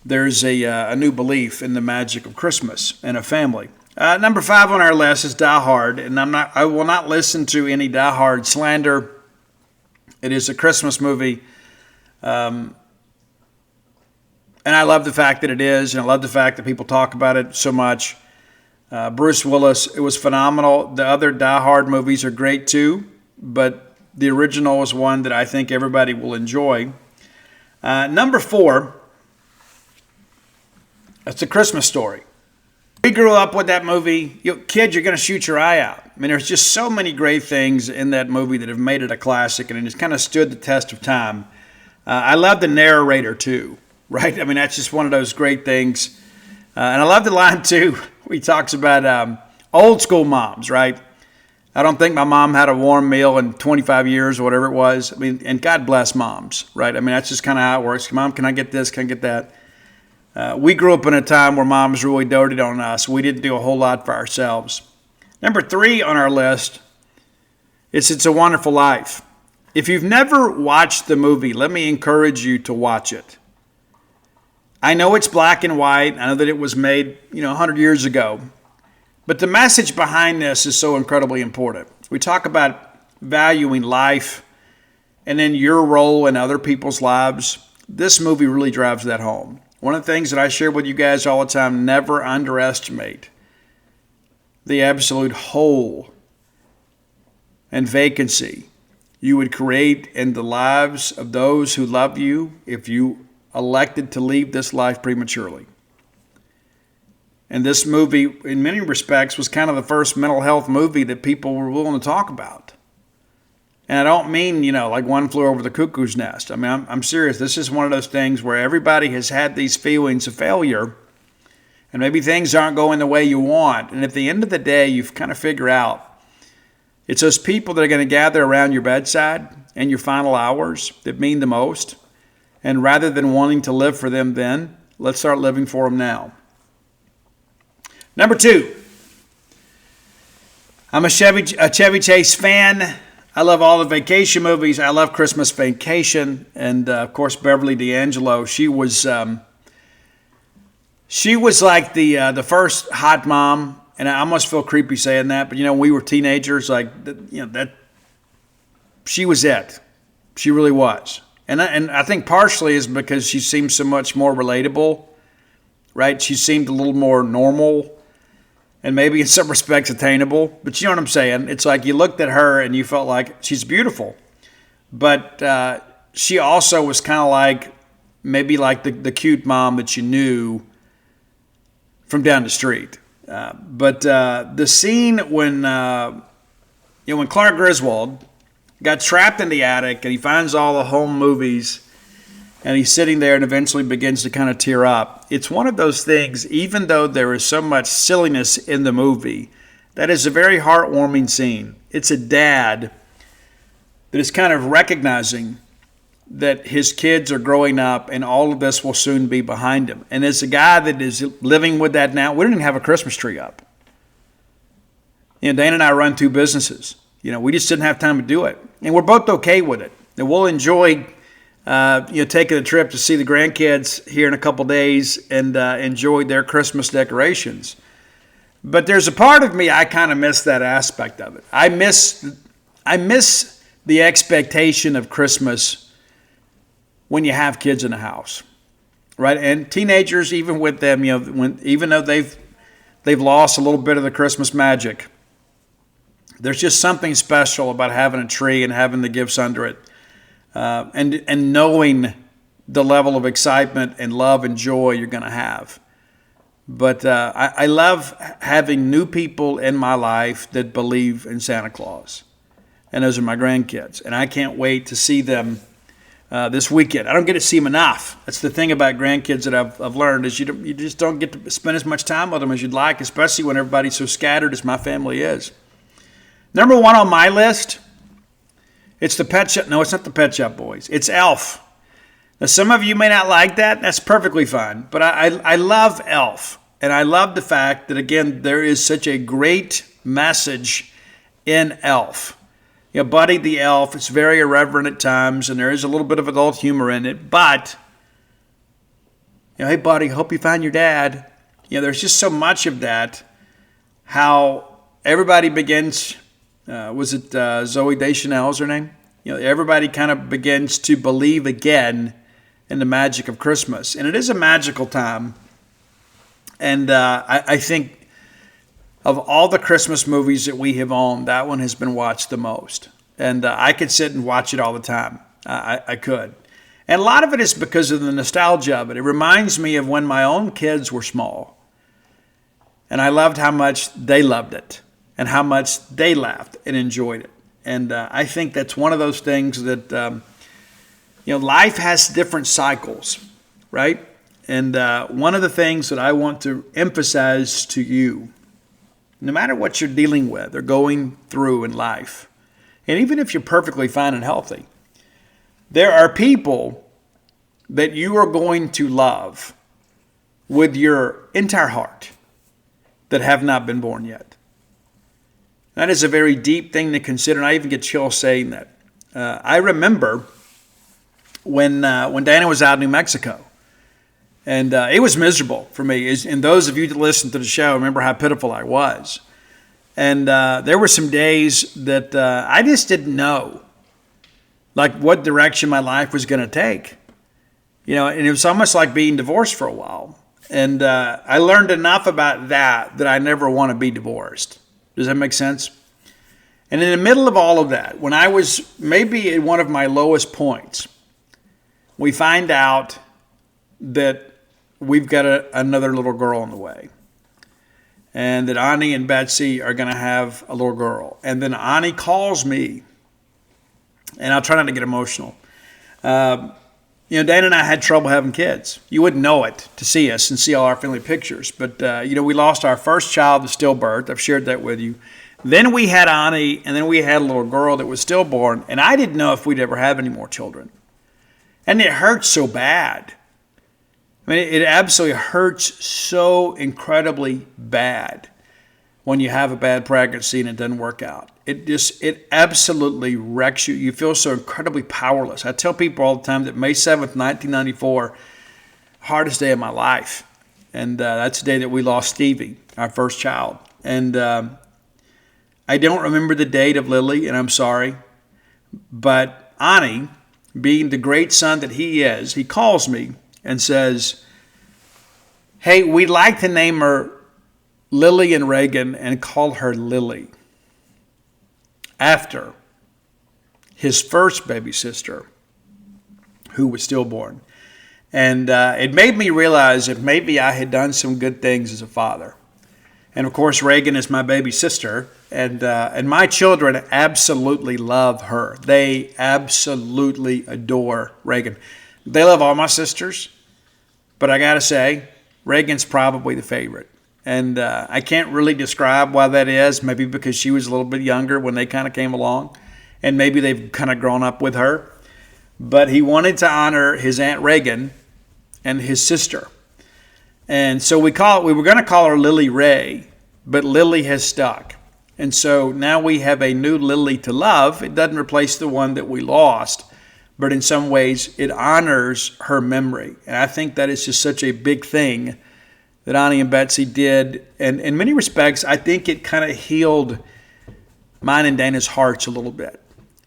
A: there's a new belief in the magic of Christmas and a family. Number 5 on our list is Die Hard, and I will not listen to any Die Hard slander. It is a Christmas movie, and I love the fact that it is, and I love the fact that people talk about it so much. Bruce Willis, it was phenomenal. The other Die Hard movies are great too, but the original is one that I think everybody will enjoy. Number 4, that's A Christmas Story. We grew up with that movie. Kid, you're going to shoot your eye out. I mean, there's just so many great things in that movie that have made it a classic, and it's kind of stood the test of time. I love the narrator, too, right? I mean, that's just one of those great things. And I love the line, too, where he talks about old school moms, right? I don't think my mom had a warm meal in 25 years or whatever it was. I mean, and God bless moms, right? I mean, that's just kind of how it works. Mom, can I get this? Can I get that? We grew up in a time where moms really doted on us. We didn't do a whole lot for ourselves. Number 3 on our list is It's a Wonderful Life. If you've never watched the movie, let me encourage you to watch it. I know it's black and white. I know that it was made, 100 years ago. But the message behind this is so incredibly important. We talk about valuing life and then your role in other people's lives. This movie really drives that home. One of the things that I share with you guys all the time, never underestimate the absolute whole and vacancy you would create in the lives of those who love you if you elected to leave this life prematurely. And this movie, in many respects, was kind of the first mental health movie that people were willing to talk about. And I don't mean, like One Flew Over the Cuckoo's Nest. I mean, I'm serious. This is one of those things where everybody has had these feelings of failure, and maybe things aren't going the way you want. And at the end of the day, you've kind of figured out it's those people that are going to gather around your bedside in your final hours that mean the most. And rather than wanting to live for them then, let's start living for them now. Number 2, I'm a Chevy Chase fan. I love all the vacation movies. I love Christmas Vacation. And, of course, Beverly D'Angelo. She was like the first hot mom. And I almost feel creepy saying that, but we were teenagers, that she was it. She really was. And I think partially is because she seemed so much more relatable, right? She seemed a little more normal and maybe in some respects attainable. But you know what I'm saying? It's like you looked at her and you felt like she's beautiful. But she also was kind of like maybe like the cute mom that you knew from down the street. But the scene when Clark Griswold got trapped in the attic and he finds all the home movies and he's sitting there and eventually begins to kind of tear up. It's one of those things, even though there is so much silliness in the movie, that is a very heartwarming scene. It's a dad that is kind of recognizing that his kids are growing up and all of this will soon be behind him. And as a guy that is living with that now, we don't even have a Christmas tree up. Dana and I run 2 businesses. We just didn't have time to do it. And we're both okay with it. And we'll enjoy, taking a trip to see the grandkids here in a couple days and enjoy their Christmas decorations. But there's a part of me, I kind of miss that aspect of it. I miss the expectation of Christmas when you have kids in the house, right? And teenagers, even with them, even though they've lost a little bit of the Christmas magic, there's just something special about having a tree and having the gifts under it, and knowing the level of excitement and love and joy you're going to have. But I love having new people in my life that believe in Santa Claus, and those are my grandkids, and I can't wait to see them this weekend. I don't get to see them enough. That's the thing about grandkids that I've learned is you just don't get to spend as much time with them as you'd like, especially when everybody's so scattered as my family is. Number 1 on my list, it's the Pet Shop. No, it's not the Pet Shop Boys. It's Elf. Now, some of you may not like that. That's perfectly fine. But I love Elf. And I love the fact that, again, there is such a great message in Elf. Buddy the Elf, it's very irreverent at times, and there is a little bit of adult humor in it. But, hey, buddy, hope you find your dad. There's just so much of that. How everybody begins, was it Zooey Deschanel's her name? Everybody kind of begins to believe again in the magic of Christmas. And it is a magical time. And I think of all the Christmas movies that we have owned, that one has been watched the most. And I could sit and watch it all the time. I could. And a lot of it is because of the nostalgia of it. It reminds me of when my own kids were small. And I loved how much they loved it and how much they laughed and enjoyed it. And I think that's one of those things that, life has different cycles, right? And one of the things that I want to emphasize to you, no matter what you're dealing with or going through in life, and even if you're perfectly fine and healthy, there are people that you are going to love with your entire heart that have not been born yet. That is a very deep thing to consider, and I even get chills saying that. I remember when Dana was out in New Mexico, and it was miserable for me. And those of you that listen to the show remember how pitiful I was. And there were some days that I just didn't know, like, what direction my life was going to take. And it was almost like being divorced for a while. And I learned enough about that I never want to be divorced. Does that make sense? And in the middle of all of that, when I was maybe at one of my lowest points, we find out that we've got another little girl on the way. And that Ani and Betsy are going to have a little girl. And then Ani calls me, and I'll try not to get emotional. Dana and I had trouble having kids. You wouldn't know it to see us and see all our family pictures. But, we lost our first child to stillbirth. I've shared that with you. Then we had Ani, and then we had a little girl that was stillborn. And I didn't know if we'd ever have any more children. And it hurts so bad. I mean, it absolutely hurts so incredibly bad when you have a bad pregnancy and it doesn't work out. It absolutely wrecks you. You feel so incredibly powerless. I tell people all the time that May 7th, 1994, hardest day of my life. And that's the day that we lost Stevie, our first child. And I don't remember the date of Lily, and I'm sorry. But Ani, being the great son that he is, he calls me and says, hey, we'd like to name her Lily and Reagan and call her Lily after his first baby sister who was stillborn. And it made me realize that maybe I had done some good things as a father. And of course, Reagan is my baby sister, and my children absolutely love her. They absolutely adore Reagan. They love all my sisters, but I got to say, Reagan's probably the favorite. And I can't really describe why that is, maybe because she was a little bit younger when they kind of came along, and maybe they've kind of grown up with her. But he wanted to honor his Aunt Reagan and his sister. And so we were going to call her Lily Ray, but Lily has stuck. And so now we have a new Lily to love. It doesn't replace the one that we lost, but in some ways it honors her memory. And I think that is just such a big thing that Ani and Betsy did. And in many respects, I think it kind of healed mine and Dana's hearts a little bit.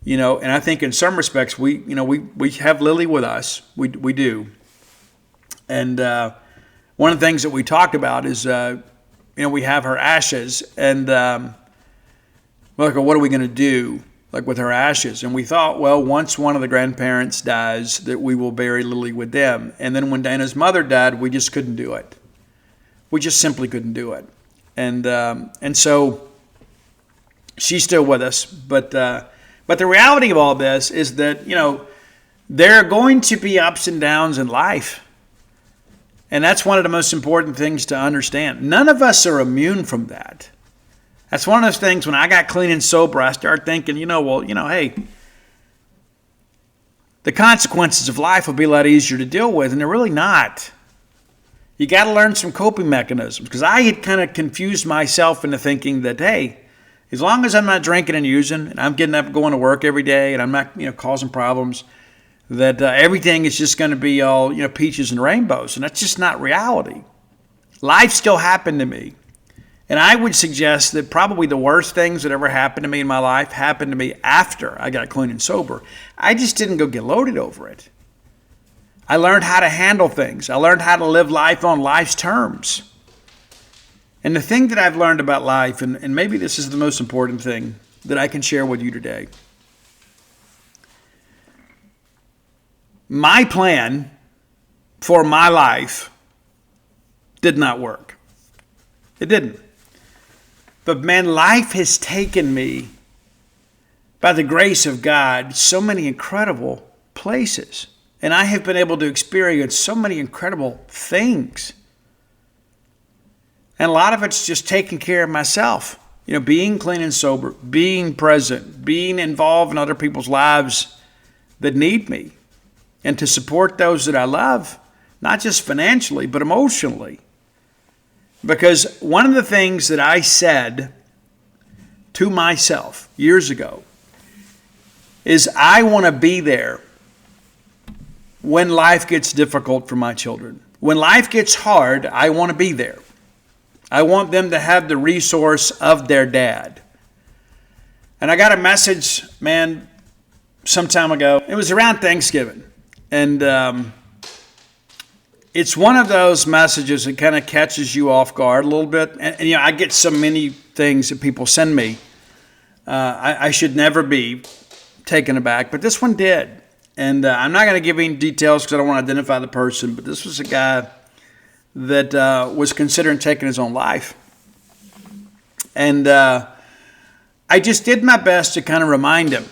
A: And I think in some respects, we have Lily with us. We do. And one of the things that we talked about is, we have her ashes, and what are we going to do, with her ashes? And we thought, well, once one of the grandparents dies, that we will bury Lily with them. And then when Dana's mother died, we just couldn't do it. We just simply couldn't do it. And so she's still with us, but the reality of all this is that, there are going to be ups and downs in life. And that's one of the most important things to understand. None of us are immune from that. That's one of those things when I got clean and sober, I started thinking, hey, the consequences of life will be a lot easier to deal with, and they're really not. You got to learn some coping mechanisms, because I had kind of confused myself into thinking that, hey, as long as I'm not drinking and using, and I'm getting up and going to work every day, and I'm not, causing problems, that everything is just going to be all, peaches and rainbows. And that's just not reality. Life still happened to me. And I would suggest that probably the worst things that ever happened to me in my life happened to me after I got clean and sober. I just didn't go get loaded over it. I learned how to handle things. I learned how to live life on life's terms. And the thing that I've learned about life, and maybe this is the most important thing that I can share with you today. My plan for my life did not work. It didn't. But man, life has taken me, by the grace of God, so many incredible places. And I have been able to experience so many incredible things. And a lot of it's just taking care of myself. Being clean and sober, being present, being involved in other people's lives that need me. And to support those that I love, not just financially, but emotionally. Because one of the things that I said to myself years ago is I want to be there when life gets difficult for my children. When life gets hard, I want to be there. I want them to have the resource of their dad. And I got a message, man, some time ago. It was around Thanksgiving. And it's one of those messages that kind of catches you off guard a little bit. And I get so many things that people send me I should never be taken aback, but this one did. And I'm not going to give any details because I don't want to identify the person, but this was a guy that was considering taking his own life. And I just did my best to kind of remind him,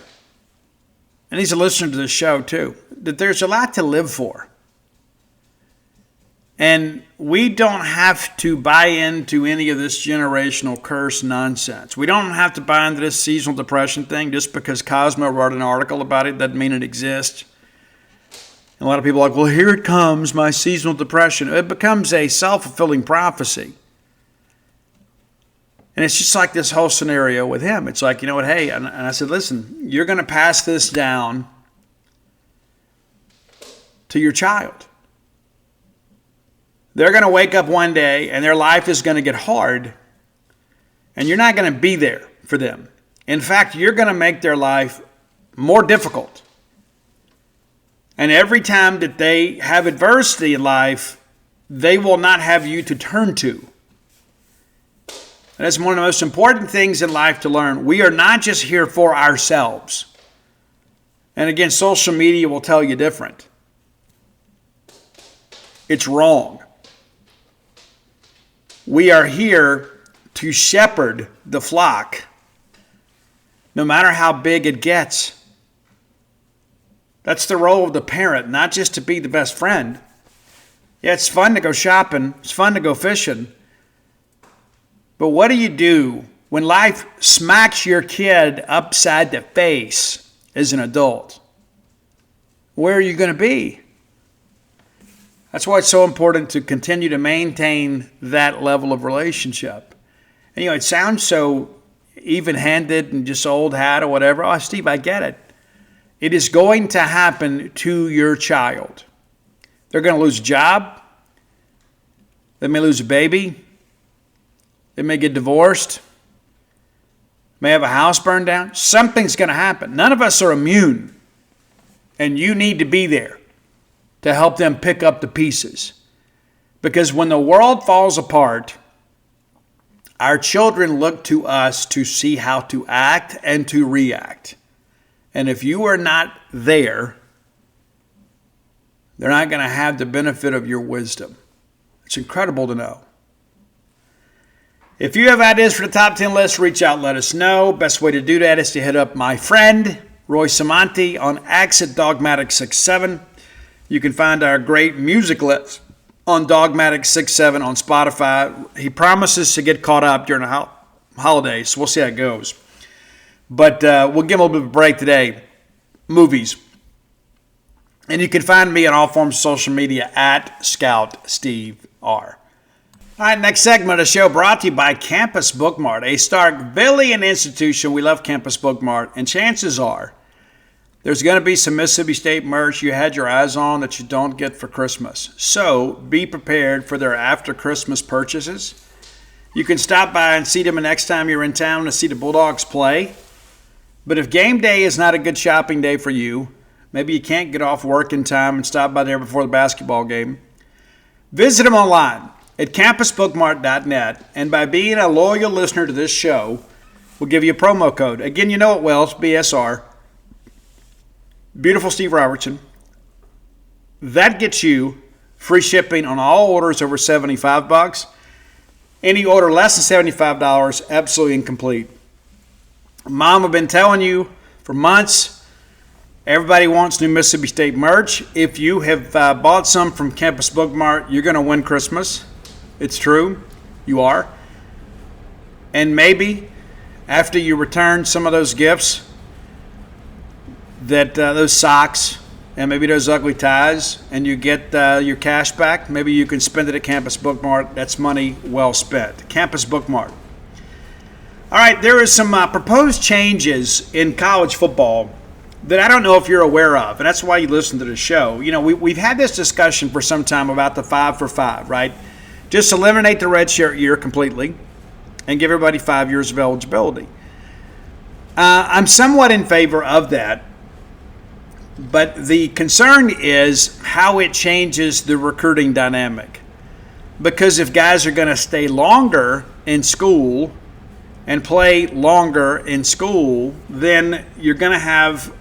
A: and he's a listener to the show too, that there's a lot to live for. And we don't have to buy into any of this generational curse nonsense. We don't have to buy into this seasonal depression thing just because Cosmo wrote an article about it. Doesn't mean it exists. And a lot of people are like, well, here it comes, my seasonal depression. It becomes a self-fulfilling prophecy. And it's just like this whole scenario with him. It's like, you know what, hey, and I said, listen, you're going to pass this down to your child. They're going to wake up one day and their life is going to get hard, and you're not going to be there for them. In fact, you're going to make their life more difficult. And every time that they have adversity in life, they will not have you to turn to. And that's one of the most important things in life to learn. We are not just here for ourselves. And again, social media will tell you different. It's wrong. We are here to shepherd the flock, no matter how big it gets. That's the role of the parent, not just to be the best friend. Yeah, it's fun to go shopping. It's fun to go fishing. But what do you do when life smacks your kid upside the face as an adult? Where are you going to be? That's why it's so important to continue to maintain that level of relationship. And, it sounds so even-handed and just old hat or whatever. Oh, Steve, I get it. It is going to happen to your child. They're going to lose a job. They may lose a baby. They may get divorced. May have a house burned down. Something's going to happen. None of us are immune. And you need to be there to help them pick up the pieces. Because when the world falls apart, our children look to us to see how to act and to react. And if you are not there, they're not going to have the benefit of your wisdom. It's incredible to know. If you have ideas for the top 10 list, reach out, let us know. Best way to do that is to hit up my friend, Roy Samonti, on X at Dogmatic67. You can find our great music list on Dogmatic67 on Spotify. He promises to get caught up during the holidays, so we'll see how it goes. But we'll give him a little bit of a break today. Movies. And you can find me on all forms of social media at Scout Steve R. All right, next segment of the show brought to you by Campus Bookmart, a Starkvillian institution. We love Campus Bookmart, and chances are there's going to be some Mississippi State merch you had your eyes on that you don't get for Christmas. So be prepared for their after-Christmas purchases. You can stop by and see them the next time you're in town to see the Bulldogs play. But if game day is not a good shopping day for you, maybe you can't get off work in time and stop by there before the basketball game, visit them online at campusbookmart.net. And by being a loyal listener to this show, we'll give you a promo code. Again, you know it well. It's BSR. Beautiful Steve Robertson. That gets you free shipping on all orders over $75. Any order less than $75, absolutely incomplete. Mom, I've been telling you for months, everybody wants new Mississippi State merch. If you have bought some from Campus Bookmart, you're going to win Christmas. It's true. You are. And maybe after you return some of those gifts, that those socks and maybe those ugly ties, and you get your cash back, maybe you can spend it at Campus Bookmart. That's money well spent. Campus Bookmart. All right, there is some proposed changes in college football that I don't know if you're aware of, and that's why you listen to the show. We've had this discussion for some time about the 5 for 5, right? Just eliminate the redshirt year completely and give everybody 5 years of eligibility. I'm somewhat in favor of that. But the concern is how it changes the recruiting dynamic. Because if guys are going to stay longer in school, and play longer in school, then you're going to have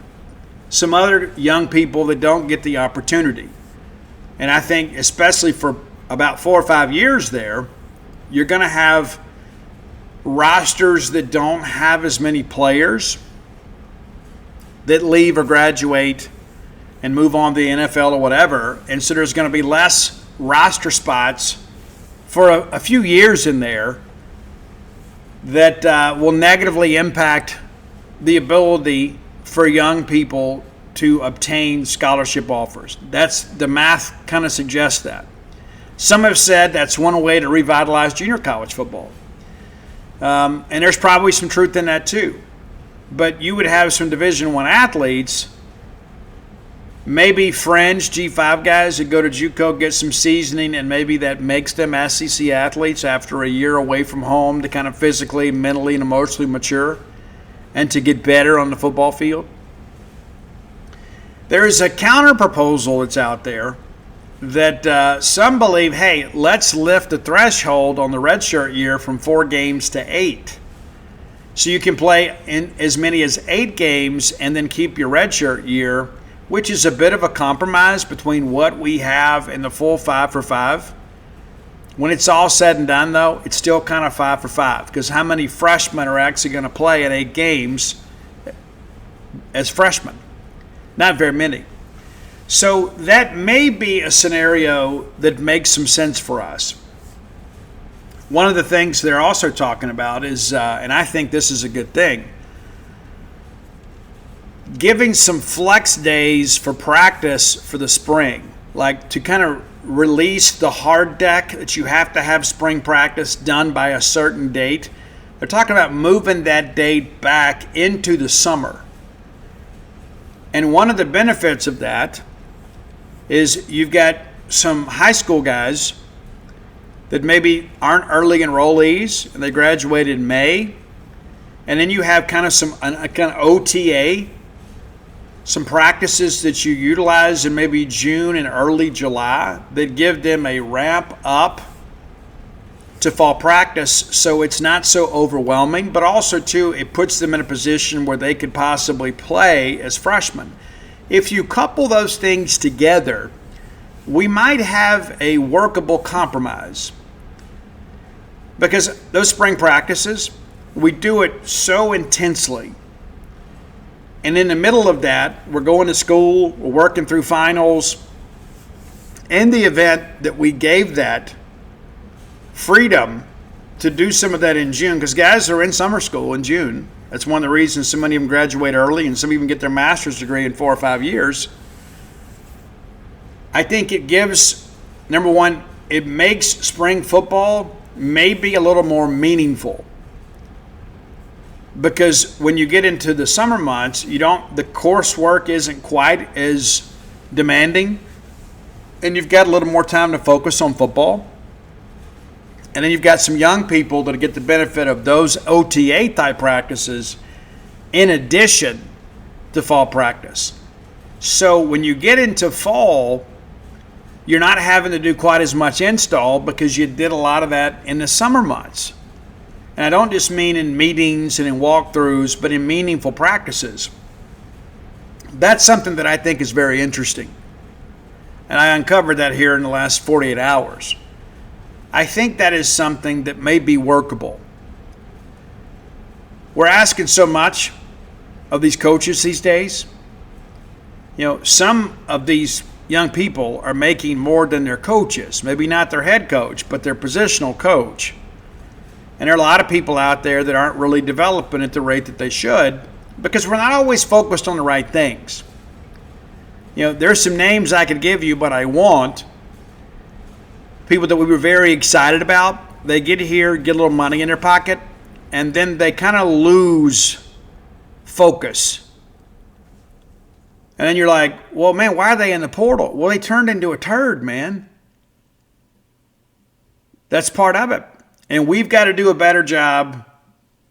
A: some other young people that don't get the opportunity. And I think especially for about 4 or 5 years there, you're going to have rosters that don't have as many players that leave or graduate and move on to the NFL or whatever. And so there's going to be less roster spots for a few years in there that will negatively impact the ability for young people to obtain scholarship offers. The math kind of suggests that. Some have said that's one way to revitalize junior college football. And there's probably some truth in that too. But you would have some Division I athletes, maybe fringe G5 guys that go to JUCO, get some seasoning, and maybe that makes them SEC athletes after a year away from home to kind of physically, mentally, and emotionally mature and to get better on the football field. There is a counter proposal that's out there that some believe, hey, let's lift the threshold on the redshirt year from 4 games to 8. So you can play in as many as 8 games and then keep your redshirt year, which is a bit of a compromise between what we have in the full 5 for 5. When it's all said and done, though, it's still kind of 5 for 5, because how many freshmen are actually going to play in 8 games as freshmen? Not very many. So that may be a scenario that makes some sense for us. One of the things they're also talking about is, and I think this is a good thing, giving some flex days for practice for the spring, like to kind of release the hard deck that you have to have spring practice done by a certain date. They're talking about moving that date back into the summer. And one of the benefits of that is you've got some high school guys that maybe aren't early enrollees and they graduated in May. And then you have kind of a kind of OTA, some practices that you utilize in maybe June and early July that give them a ramp up to fall practice, so it's not so overwhelming, but also too it puts them in a position where they could possibly play as freshmen. If you couple those things together, we might have a workable compromise, because those spring practices, we do it so intensely. And in the middle of that, we're going to school, we're working through finals. In the event that we gave that freedom to do some of that in June, because guys are in summer school in June. That's one of the reasons so many of them graduate early and some even get their master's degree in 4 or 5 years. I think it gives, number one, it makes spring football maybe a little more meaningful. Because when you get into the summer months, the coursework isn't quite as demanding, and you've got a little more time to focus on football. And then you've got some young people that get the benefit of those OTA type practices in addition to fall practice. So when you get into fall, you're not having to do quite as much install because you did a lot of that in the summer months. And I don't just mean in meetings and in walkthroughs, but in meaningful practices. That's something that I think is very interesting. And I uncovered that here in the last 48 hours. I think that is something that may be workable. We're asking so much of these coaches these days. Some of these young people are making more than their coaches. Maybe not their head coach, but their positional coach. And there are a lot of people out there that aren't really developing at the rate that they should, because we're not always focused on the right things. There's some names I could give you, but I won't. People that we were very excited about, they get here, get a little money in their pocket, and then they kind of lose focus. And then you're like, well, man, why are they in the portal? Well, they turned into a turd, man. That's part of it. And we've got to do a better job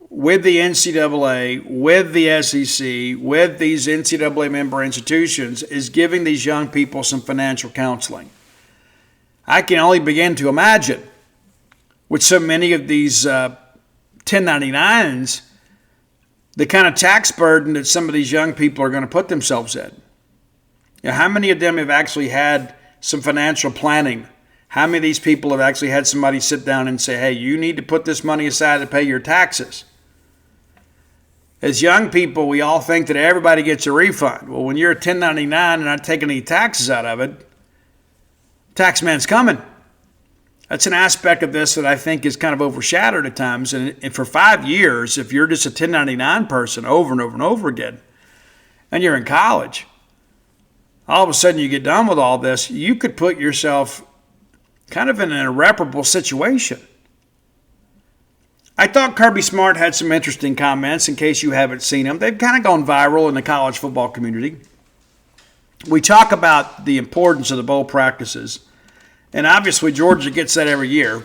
A: with the NCAA, with the SEC, with these NCAA member institutions, is giving these young people some financial counseling. I can only begin to imagine with so many of these 1099s, the kind of tax burden that some of these young people are going to put themselves in. How many of them have actually had some financial planning? How many of these people have actually had somebody sit down and say, hey, you need to put this money aside to pay your taxes? As young people, we all think that everybody gets a refund. Well, when you're a 1099 and not taking any taxes out of it, tax man's coming. That's an aspect of this that I think is kind of overshadowed at times. And for 5 years, if you're just a 1099 person over and over and over again, and you're in college, all of a sudden you get done with all this, you could put yourself kind of in an irreparable situation. I thought Kirby Smart had some interesting comments in case you haven't seen them. They've kind of gone viral in the college football community. We talk about the importance of the bowl practices, and obviously Georgia gets that every year.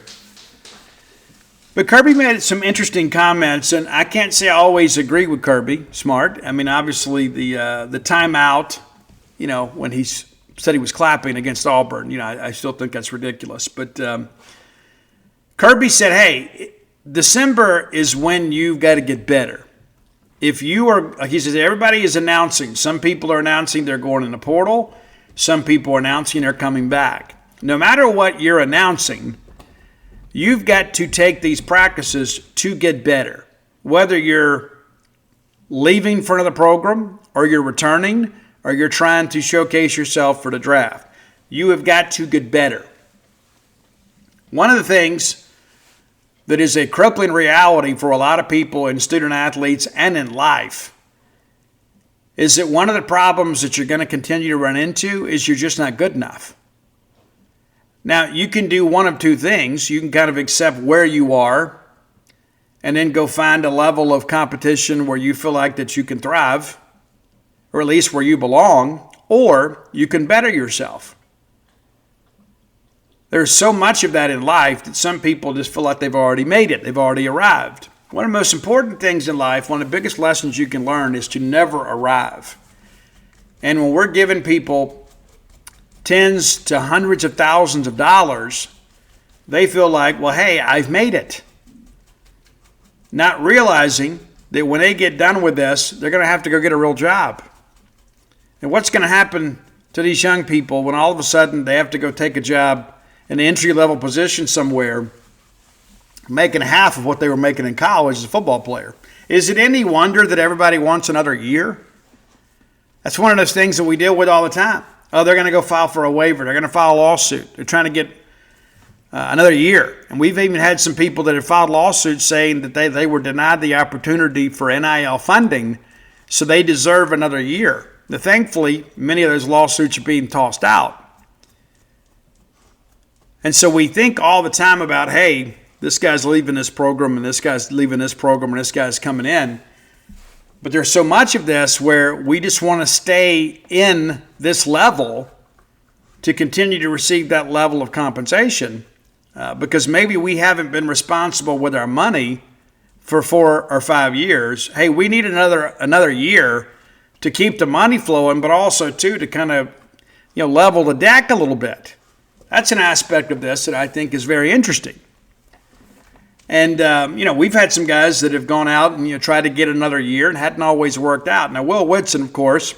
A: But Kirby made some interesting comments, and I can't say I always agree with Kirby Smart. I mean, obviously the timeout, when he said he was clapping against Auburn, I still think that's ridiculous. But Kirby said, hey, December is when you've got to get better. If you are, like he says, everybody is announcing. Some people are announcing they're going in the portal. Some people are announcing they're coming back. No matter what you're announcing, you've got to take these practices to get better. Whether you're leaving for another program or you're returning or you're trying to showcase yourself for the draft, you have got to get better. One of the things that is a crippling reality for a lot of people and student athletes and in life is that one of the problems that you're going to continue to run into is you're just not good enough. Now, you can do one of two things. You can kind of accept where you are and then go find a level of competition where you feel like that you can thrive, or at least where you belong, or you can better yourself. There's so much of that in life that some people just feel like they've already made it. They've already arrived. One of the most important things in life, one of the biggest lessons you can learn is to never arrive. And when we're giving people tens to hundreds of thousands of dollars, they feel like, well, hey, I've made it. Not realizing that when they get done with this, they're going to have to go get a real job. And what's going to happen to these young people when all of a sudden they have to go take a job in an entry-level position somewhere, making half of what they were making in college as a football player? Is it any wonder that everybody wants another year? That's one of those things that we deal with all the time. Oh, they're going to go file for a waiver. They're going to file a lawsuit. They're trying to get another year. And we've even had some people that have filed lawsuits saying that they were denied the opportunity for NIL funding, so they deserve another year. Now, thankfully, many of those lawsuits are being tossed out. And so we think all the time about, hey, this guy's leaving this program and this guy's leaving this program and this guy's coming in. But there's so much of this where we just want to stay in this level to continue to receive that level of compensation because maybe we haven't been responsible with our money for 4 or 5 years. Hey, we need another year to keep the money flowing, but also too to kind of level the deck a little bit. That's an aspect of this that I think is very interesting. And, we've had some guys that have gone out and, tried to get another year and hadn't always worked out. Now, Will Whitson, of course,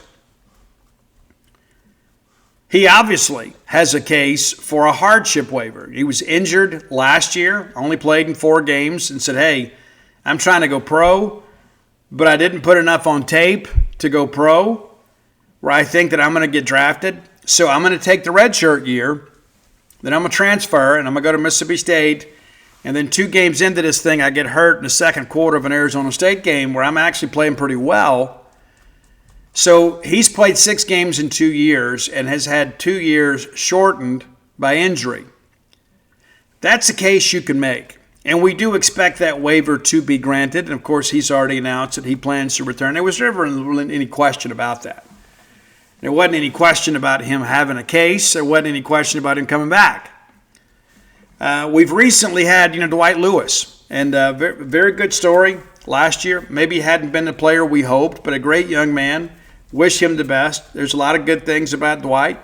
A: he obviously has a case for a hardship waiver. He was injured last year, only played in 4 games, and said, hey, I'm trying to go pro, but I didn't put enough on tape to go pro where I think that I'm going to get drafted. So I'm going to take the redshirt year, then I'm going to transfer, and I'm going to go to Mississippi State. And then 2 games into this thing, I get hurt in the second quarter of an Arizona State game where I'm actually playing pretty well. So he's played 6 games in 2 years and has had 2 years shortened by injury. That's a case you can make. And we do expect that waiver to be granted. And, of course, he's already announced that he plans to return. There was never any question about that. There wasn't any question about him having a case. There wasn't any question about him coming back. We've recently had, Dwight Lewis, and a very, very good story last year. Maybe he hadn't been the player we hoped, but a great young man. Wish him the best. There's a lot of good things about Dwight.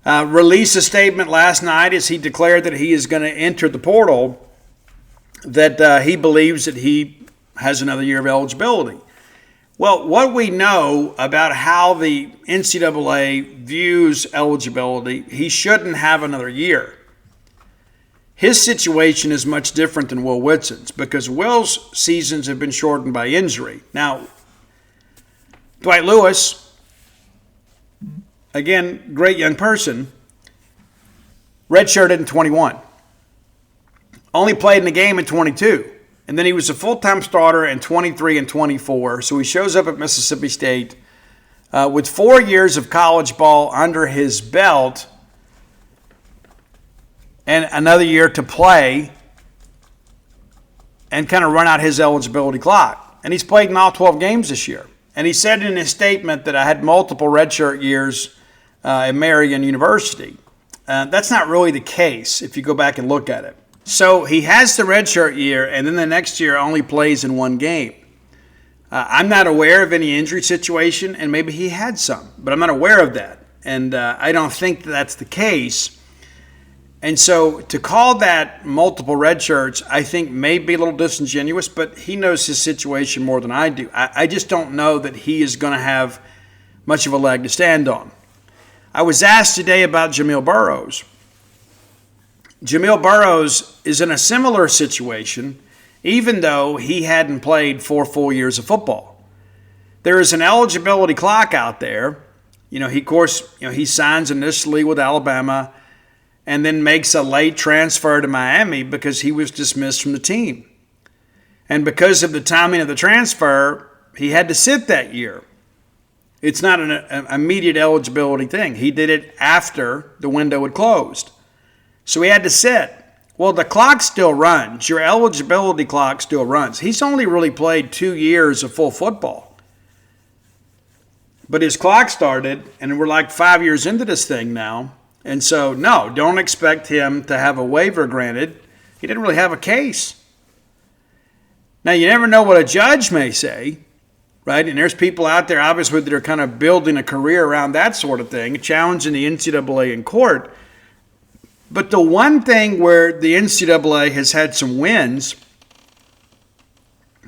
A: Released a statement last night as he declared that he is going to enter the portal. that he believes that he has another year of eligibility. Well, what we know about how the NCAA views eligibility, he shouldn't have another year. His situation is much different than Will Whitson's because Will's seasons have been shortened by injury. Now, Dwight Lewis, again, great young person, redshirted in 21. Only played in the game in 22. And then he was a full-time starter in 23 and 24. So he shows up at Mississippi State with 4 years of college ball under his belt and another year to play and kind of run out his eligibility clock. And he's played in all 12 games this year. And he said in his statement that I had multiple redshirt years at Marian University. That's not really the case if you go back and look at it. So he has the redshirt year, and then the next year only plays in one game. I'm not aware of any injury situation, and maybe he had some, but I'm not aware of that. And I don't think that's the case. And so to call that multiple redshirts, I think may be a little disingenuous, but he knows his situation more than I do. I just don't know that he is going to have much of a leg to stand on. I was asked today about Jamil Burroughs. Jamil Burroughs is in a similar situation, even though he hadn't played 4 full years of football. There is an eligibility clock out there. He signs initially with Alabama and then makes a late transfer to Miami because he was dismissed from the team. And because of the timing of the transfer, he had to sit that year. It's not an immediate eligibility thing. He did it after the window had closed. So he had to sit. Well, the clock still runs. Your eligibility clock still runs. He's only really played 2 years of full football. But his clock started, and we're like 5 years into this thing now. And so, no, don't expect him to have a waiver granted. He didn't really have a case. Now, you never know what a judge may say, right? And there's people out there, obviously, that are kind of building a career around that sort of thing, challenging the NCAA in court. But the one thing where the NCAA has had some wins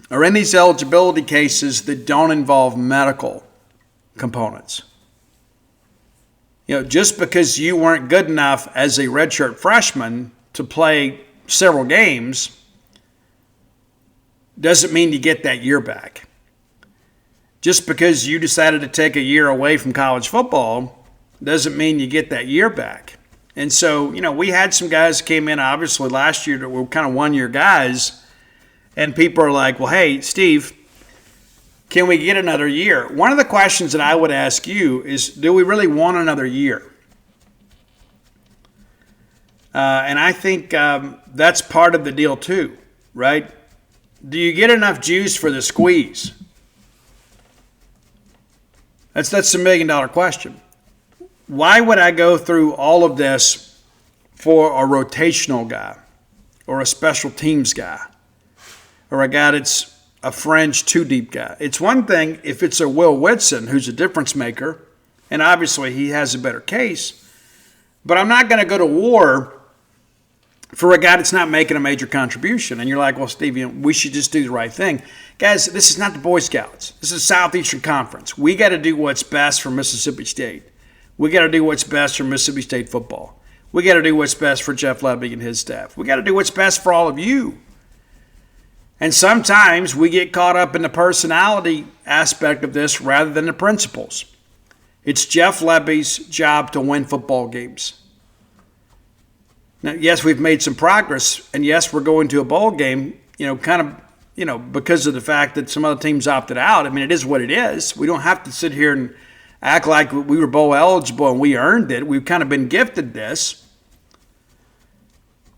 A: are in these eligibility cases that don't involve medical components. Just because you weren't good enough as a redshirt freshman to play several games doesn't mean you get that year back. Just because you decided to take a year away from college football doesn't mean you get that year back. And so, we had some guys that came in, obviously, last year that were kind of one-year guys, and people are like, well, hey, Steve, can we get another year? One of the questions that I would ask you is, do we really want another year? And I think that's part of the deal too, right? Do you get enough juice for the squeeze? That's a $1 million question. Why would I go through all of this for a rotational guy or a special teams guy or a guy that's a fringe two-deep guy? It's one thing if it's a Will Whitson who's a difference maker, and obviously he has a better case, but I'm not going to go to war for a guy that's not making a major contribution. And you're like, well, Steve, we should just do the right thing. Guys, this is not the Boy Scouts. This is Southeastern Conference. We got to do what's best for Mississippi State. We got to do what's best for Mississippi State football. We got to do what's best for Jeff Lebby and his staff. We got to do what's best for all of you. And sometimes we get caught up in the personality aspect of this rather than the principles. It's Jeff Lebby's job to win football games. Now, yes, we've made some progress, and yes, we're going to a bowl game, because of the fact that some other teams opted out. I mean, it is what it is. We don't have to sit here and act like we were bowl eligible and we earned it. We've kind of been gifted this.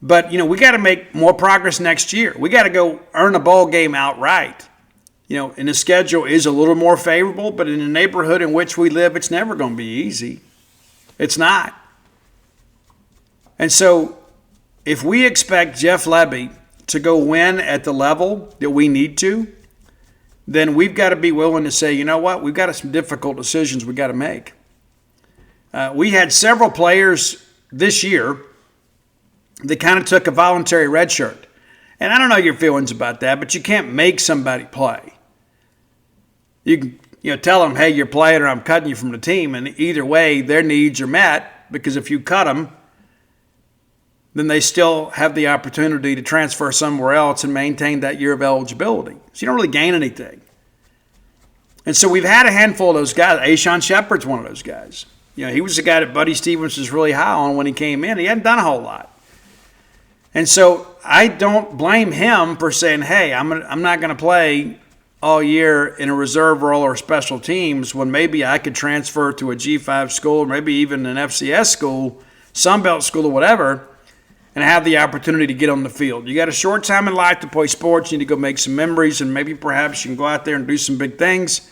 A: But, we got to make more progress next year. We got to go earn a bowl game outright. And the schedule is a little more favorable, but in the neighborhood in which we live, it's never going to be easy. It's not. And so if we expect Jeff Lebby to go win at the level that we need to, then we've got to be willing to say, you know what, we've got some difficult decisions we've got to make. We had several players this year that kind of took a voluntary red shirt. And I don't know your feelings about that, but you can't make somebody play. You can tell them, hey, you're playing or I'm cutting you from the team. And either way, their needs are met, because if you cut them, then they still have the opportunity to transfer somewhere else and maintain that year of eligibility. So you don't really gain anything. And so we've had a handful of those guys. Ashawn Shepard's one of those guys. He was the guy that Buddy Stevens was really high on when he came in. He hadn't done a whole lot. And so I don't blame him for saying, hey, I'm not going to play all year in a reserve role or special teams when maybe I could transfer to a G5 school, or maybe even an FCS school, Sunbelt school or whatever, and have the opportunity to get on the field. You got a short time in life to play sports. You need to go make some memories, and maybe perhaps you can go out there and do some big things.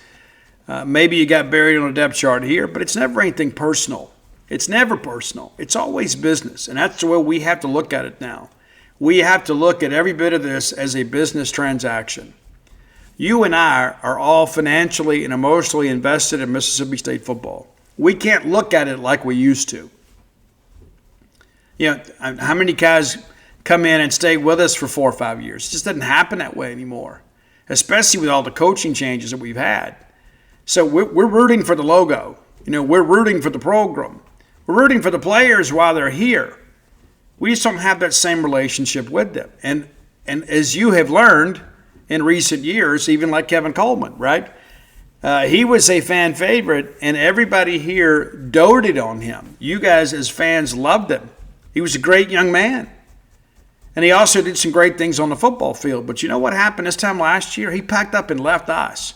A: Maybe you got buried on a depth chart here, but it's never anything personal. It's never personal. It's always business, and that's the way we have to look at it now. We have to look at every bit of this as a business transaction. You and I are all financially and emotionally invested in Mississippi State football. We can't look at it like we used to. How many guys come in and stay with us for 4 or 5 years? It just doesn't happen that way anymore, especially with all the coaching changes that we've had. So we're rooting for the logo. We're rooting for the program. We're rooting for the players while they're here. We just don't have that same relationship with them. And as you have learned in recent years, even like Kevin Coleman, right? He was a fan favorite, and everybody here doted on him. You guys as fans loved him. He was a great young man. And he also did some great things on the football field. But you know what happened this time last year? He packed up and left us.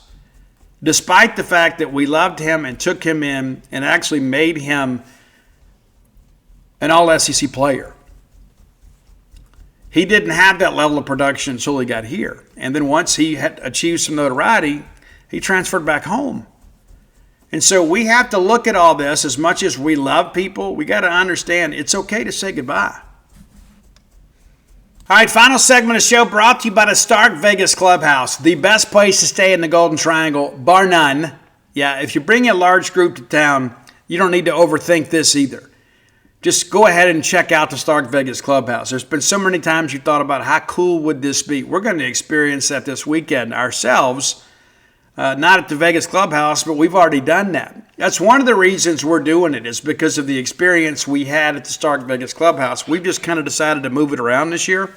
A: Despite the fact that we loved him and took him in and actually made him an all-SEC player. He didn't have that level of production until he got here. And then once he had achieved some notoriety, he transferred back home. And so we have to look at all this. As much as we love people, we got to understand it's okay to say goodbye. All right, final segment of the show brought to you by the Stark Vegas Clubhouse, the best place to stay in the Golden Triangle, bar none. Yeah, if you bring a large group to town, you don't need to overthink this either. Just go ahead and check out the Stark Vegas Clubhouse. There's been so many times you thought about how cool would this be. We're going to experience that this weekend ourselves, not at the Vegas Clubhouse, but we've already done that. That's one of the reasons we're doing it, is because of the experience we had at the Stark Vegas Clubhouse. We've just kind of decided to move it around this year.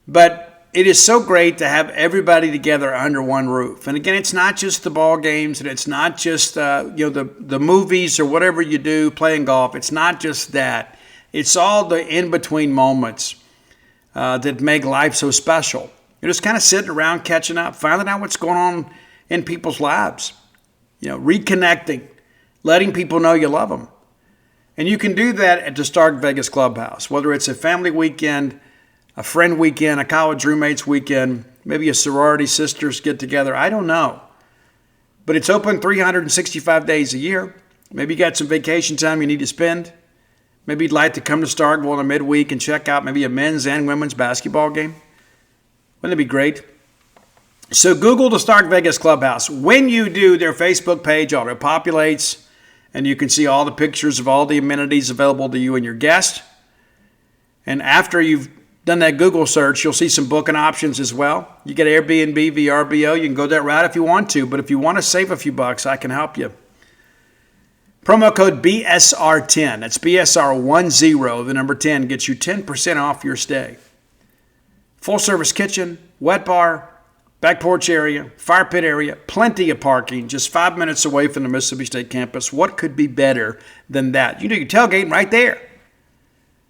A: But it is so great to have everybody together under one roof. And again, it's not just the ball games, and it's not just the movies or whatever you do, playing golf. It's not just that. It's all the in-between moments that make life so special. You're just kind of sitting around, catching up, finding out what's going on in people's lives. Reconnecting, letting people know you love them. And you can do that at the Stark Vegas Clubhouse, whether it's a family weekend, a friend weekend, a college roommates weekend, maybe a sorority sisters get together. I don't know. But it's open 365 days a year. Maybe you got some vacation time you need to spend. Maybe you'd like to come to Starkville in a midweek and check out maybe a men's and women's basketball game. Wouldn't it be great? So Google the Stark Vegas Clubhouse. When you do, their Facebook page auto-populates, and you can see all the pictures of all the amenities available to you and your guest. And after you've done that Google search, you'll see some booking options as well. You get Airbnb, VRBO. You can go that route if you want to, but if you want to save a few bucks, I can help you. Promo code BSR10. That's BSR10, the number 10, gets you 10% off your stay. Full-service kitchen, wet bar, back porch area, fire pit area, plenty of parking, just 5 minutes away from the Mississippi State campus. What could be better than that? You do your tailgating right there.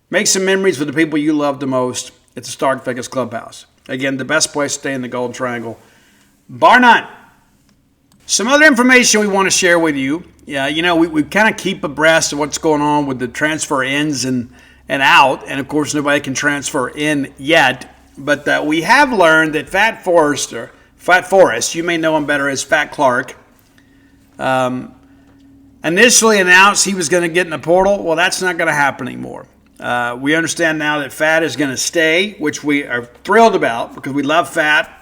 A: Make some memories with the people you love the most at the Stark Vegas Clubhouse. Again, the best place to stay in the Golden Triangle, bar none. Some other information we want to share with you. Yeah, we kind of keep abreast of what's going on with the transfer ins and out. And, of course, nobody can transfer in yet. But we have learned that Fat Forrest, you may know him better as Fat Clark, initially announced he was going to get in the portal. Well, that's not going to happen anymore. We understand now that Fat is going to stay, which we are thrilled about because we love Fat.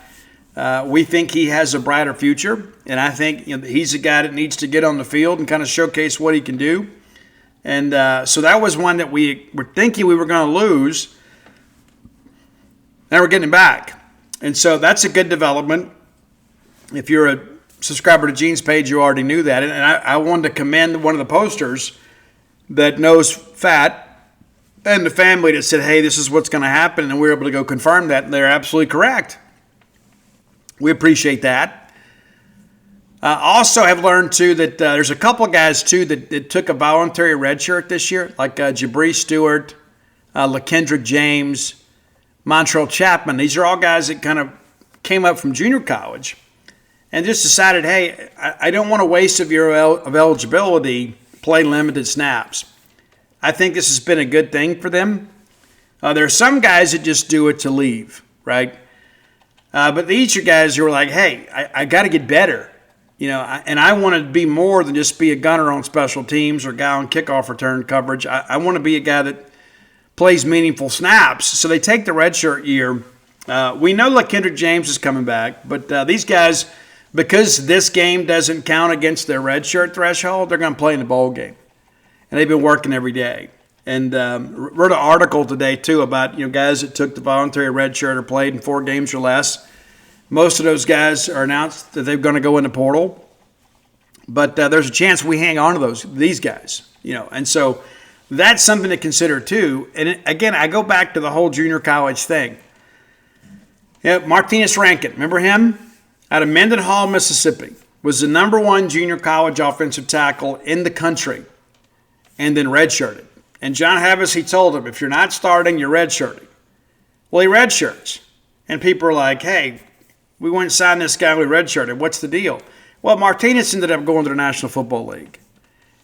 A: We think he has a brighter future, and I think he's a guy that needs to get on the field and kind of showcase what he can do. And so that was one that we were thinking we were going to lose. Now we're getting him back. And so that's a good development. If you're a subscriber to Gene's page, you already knew that. And I wanted to commend one of the posters that knows Fat and the family that said, hey, this is what's going to happen. And we were able to go confirm that. And they're absolutely correct. We appreciate that. Also have learned, too, that there's a couple of guys, too, that took a voluntary red shirt this year, like Jabri Stewart, LaKendrick James, Montrell Chapman. These are all guys that kind of came up from junior college and just decided, hey, I don't want to waste a year of eligibility, play limited snaps. I think this has been a good thing for them. There are some guys that just do it to leave, right? But these are guys who are like, hey, I got to get better. And I want to be more than just be a gunner on special teams or a guy on kickoff return coverage. I want to be a guy that plays meaningful snaps. So they take the redshirt year. We know LaKendrick James is coming back, but these guys, because this game doesn't count against their redshirt threshold, they're going to play in the bowl game. And they've been working every day. And wrote an article today, too, about guys that took the voluntary redshirt or played in 4 games or less. Most of those guys are announced that they're going to go in the portal. But there's a chance we hang on to these guys, And so that's something to consider, too. And again, I go back to the whole junior college thing. Martinez Rankin, remember him? Out of Mendenhall, Mississippi, was the number 1 junior college offensive tackle in the country and then redshirted. And John Havas, he told him, if you're not starting, you're redshirting. Well, he redshirts. And people are like, hey, we went and signed this guy, we redshirted. What's the deal? Well, Martinez ended up going to the National Football League.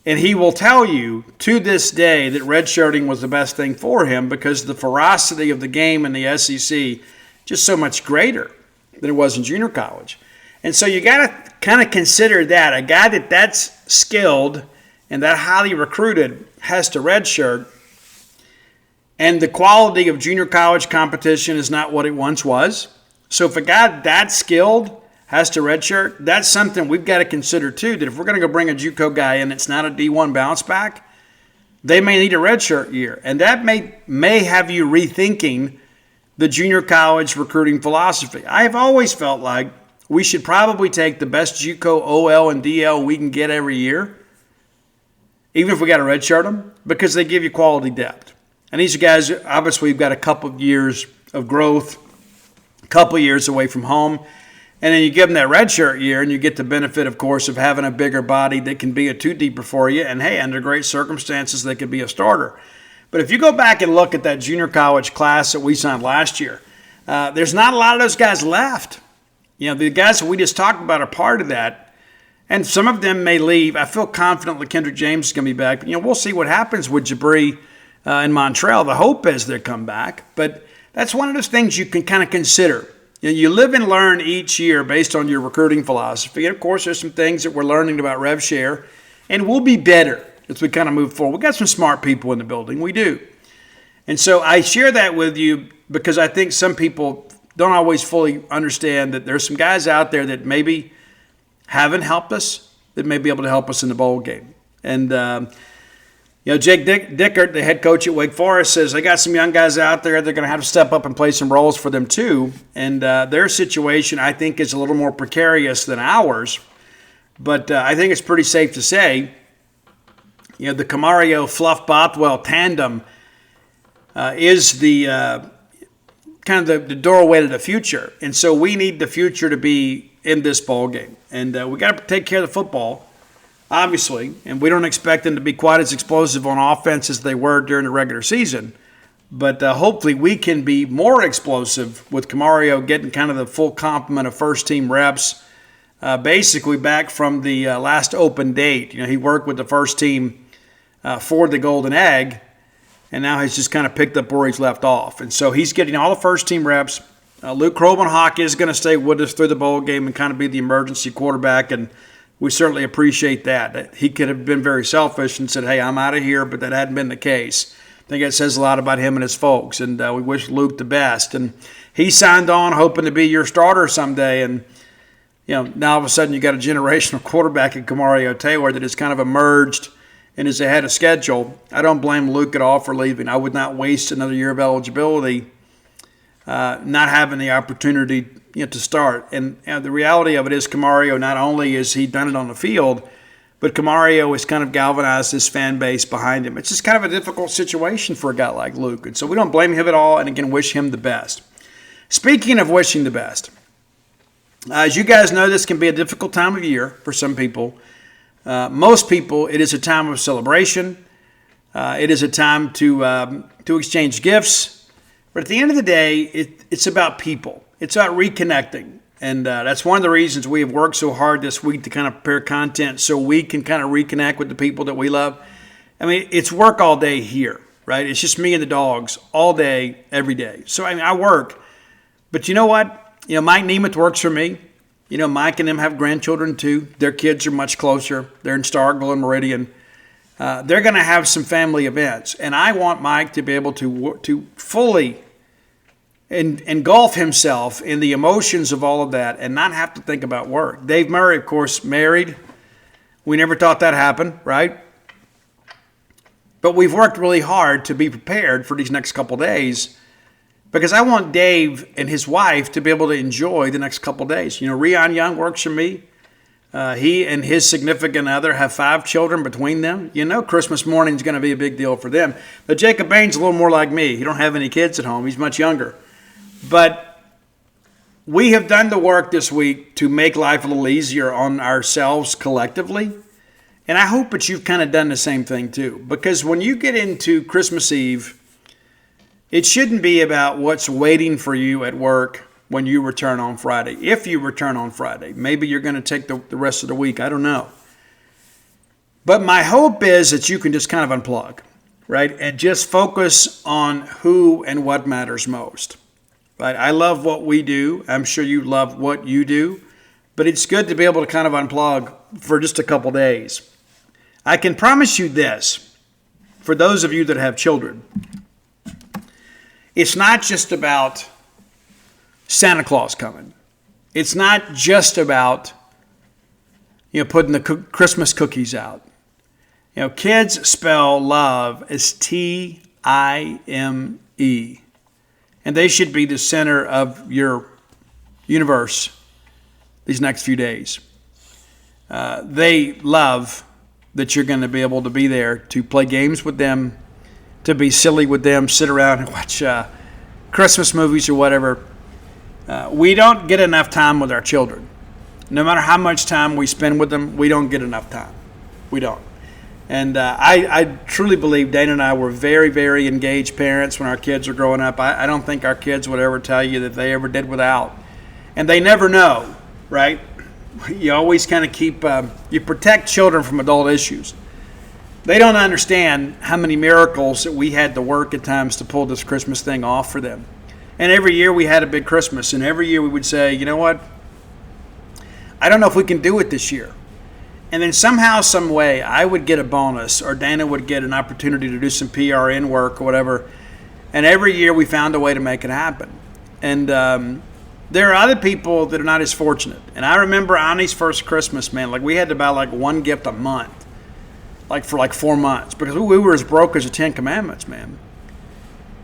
A: And he will tell you to this day that redshirting was the best thing for him because the ferocity of the game in the SEC just so much greater than it was in junior college. And so you got to kind of consider that. A guy that's skilled and that highly recruited has to redshirt. And the quality of junior college competition is not what it once was. So if a guy that skilled has to redshirt, that's something we've got to consider too, that if we're going to go bring a JUCO guy in that's not a D1 bounce back, they may need a redshirt year. And that may have you rethinking the junior college recruiting philosophy. I have always felt like we should probably take the best JUCO OL and DL we can get every year, even if we got to redshirt them, because they give you quality depth. And these guys, obviously, we've got a couple of years of growth, a couple of years away from home. And then you give them that redshirt year, and you get the benefit, of course, of having a bigger body that can be a two-deeper for you. And, hey, under great circumstances, they could be a starter. But if you go back and look at that junior college class that we signed last year, there's not a lot of those guys left. The guys that we just talked about are part of that. And some of them may leave. I feel confident LaKendrick James is going to be back. But, we'll see what happens with Jabri and Montrell. The hope is they come back. But that's one of those things you can kind of consider. You live and learn each year based on your recruiting philosophy. And, of course, there's some things that we're learning about rev share. And we'll be better as we kind of move forward. We've got some smart people in the building. We do. And so I share that with you because I think some people don't always fully understand that there's some guys out there that maybe haven't helped us, that may be able to help us in the bowl game. And, Jake Dickert, the head coach at Wake Forest, says they got some young guys out there. They're going to have to step up and play some roles for them too. And their situation, I think, is a little more precarious than ours. But I think it's pretty safe to say, the Camario Fluff Bothwell tandem is the kind of the doorway to the future. And so we need the future to be in this ball game. And we got to take care of the football, obviously. And we don't expect them to be quite as explosive on offense as they were during the regular season. But hopefully we can be more explosive with Camario getting kind of the full complement of first-team reps, basically back from the last open date. He worked with the first team for the Golden Egg, and now he's just kind of picked up where he's left off. And so he's getting all the first-team reps. Luke Krobenhock is going to stay with us through the bowl game and kind of be the emergency quarterback, and we certainly appreciate that. He could have been very selfish and said, hey, I'm out of here, but that hadn't been the case. I think it says a lot about him and his folks, and we wish Luke the best. And he signed on hoping to be your starter someday, and now all of a sudden you got a generational quarterback in Camario Taylor that has kind of emerged and is ahead of schedule. I don't blame Luke at all for leaving. I would not waste another year of eligibility not having the opportunity to start. And the reality of it is Camario, not only has he done it on the field, but Camario has kind of galvanized his fan base behind him. It's just kind of a difficult situation for a guy like Luke. And so we don't blame him at all, and again, wish him the best. Speaking of wishing the best, as you guys know, this can be a difficult time of year for some people. Most people, it is a time of celebration. It is a time to exchange gifts. But at the end of the day, it's about people. It's about reconnecting. And that's one of the reasons we have worked so hard this week to kind of prepare content so we can kind of reconnect with the people that we love. I mean, it's work all day here, right? It's just me and the dogs all day, every day. So, I mean, I work. But you know what? Mike Nemeth works for me. Mike and them have grandchildren too. Their kids are much closer. They're in Starkville and Meridian. They're going to have some family events. And I want Mike to be able to fully engulf himself in the emotions of all of that and not have to think about work. Dave Murray, of course, married. We never thought that happened, right? But we've worked really hard to be prepared for these next couple days because I want Dave and his wife to be able to enjoy the next couple days. Rion Young works for me. He and his significant other have 5 children between them. Christmas morning is going to be a big deal for them. But Jacob Bain's a little more like me. He don't have any kids at home. He's much younger. But we have done the work this week to make life a little easier on ourselves collectively. And I hope that you've kind of done the same thing too. Because when you get into Christmas Eve, it shouldn't be about what's waiting for you at work when you return on Friday. If you return on Friday, maybe you're going to take the rest of the week. I don't know. But my hope is that you can just kind of unplug, right? And just focus on who and what matters most. Right? I love what we do. I'm sure you love what you do. But it's good to be able to kind of unplug for just a couple days. I can promise you this, for those of you that have children, it's not just about Santa Claus coming. It's not just about putting the Christmas cookies out. Kids spell love as Time. And they should be the center of your universe these next few days. They love that you're going to be able to be there to play games with them, to be silly with them, sit around and watch Christmas movies or whatever. We don't get enough time with our children. No matter how much time we spend with them, we don't get enough time. We don't. And I truly believe Dana and I were very, very engaged parents when our kids were growing up. I don't think our kids would ever tell you that they ever did without. And they never know, right? You always kind of you protect children from adult issues. They don't understand how many miracles that we had to work at times to pull this Christmas thing off for them. And every year we had a big Christmas. And every year we would say, you know what? I don't know if we can do it this year. And then somehow, some way, I would get a bonus or Dana would get an opportunity to do some PRN work or whatever. And every year we found a way to make it happen. And there are other people that are not as fortunate. And I remember Ani's first Christmas, man, we had to buy one gift a month, for 4 months, because we were as broke as the 10 Commandments, man.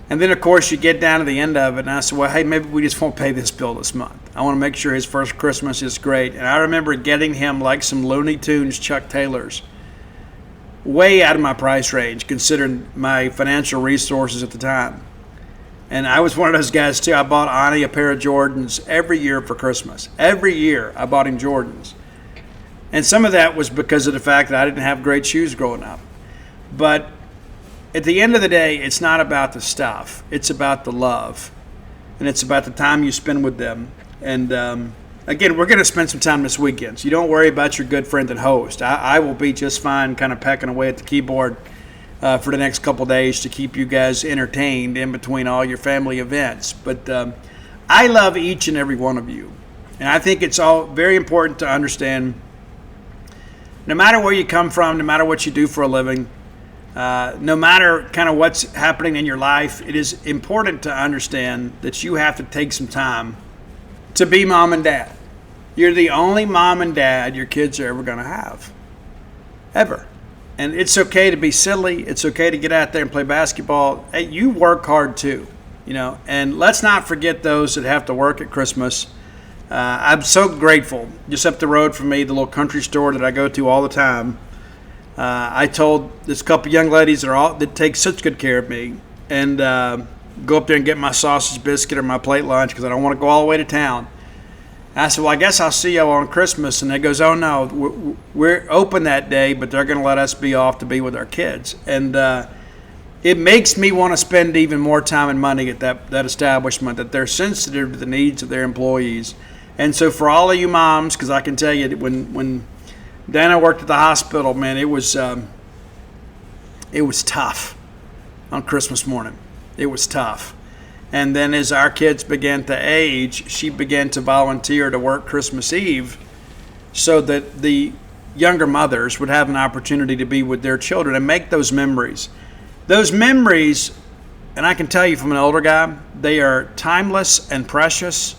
A: And then, of course, you get down to the end of it, and I said, well, hey, maybe we just won't pay this bill this month. I want to make sure his first Christmas is great. And I remember getting him some Looney Tunes Chuck Taylors, way out of my price range, considering my financial resources at the time. And I was one of those guys, too. I bought Ani a pair of Jordans every year for Christmas. Every year I bought him Jordans. And some of that was because of the fact that I didn't have great shoes growing up. But at the end of the day, it's not about the stuff. It's about the love. And it's about the time you spend with them. And again, we're going to spend some time this weekend. So you don't worry about your good friend and host. I will be just fine kind of pecking away at the keyboard for the next couple days to keep you guys entertained in between all your family events. But I love each and every one of you. And I think it's all very important to understand, no matter where you come from, no matter what you do for a living, no matter kind of what's happening in your life, it is important to understand that you have to take some time to be mom and dad. You're the only mom and dad your kids are ever going to have. Ever. And it's okay to be silly. It's okay to get out there and play basketball. Hey, you work hard too. And let's not forget those that have to work at Christmas. I'm so grateful. Just up the road from me, the little country store that I go to all the time. I told this couple young ladies that take such good care of me, and go up there and get my sausage biscuit or my plate lunch because I don't want to go all the way to town. I said, well, I guess I'll see y'all on Christmas. And they goes, oh, no, we're open that day, but they're going to let us be off to be with our kids. And it makes me want to spend even more time and money at that establishment, that they're sensitive to the needs of their employees. And so for all of you moms, because I can tell you, when Dana worked at the hospital, man, it was tough on Christmas morning. It was tough. And then as our kids began to age, she began to volunteer to work Christmas Eve so that the younger mothers would have an opportunity to be with their children and make those memories. Those memories, and I can tell you from an older guy, they are timeless and precious,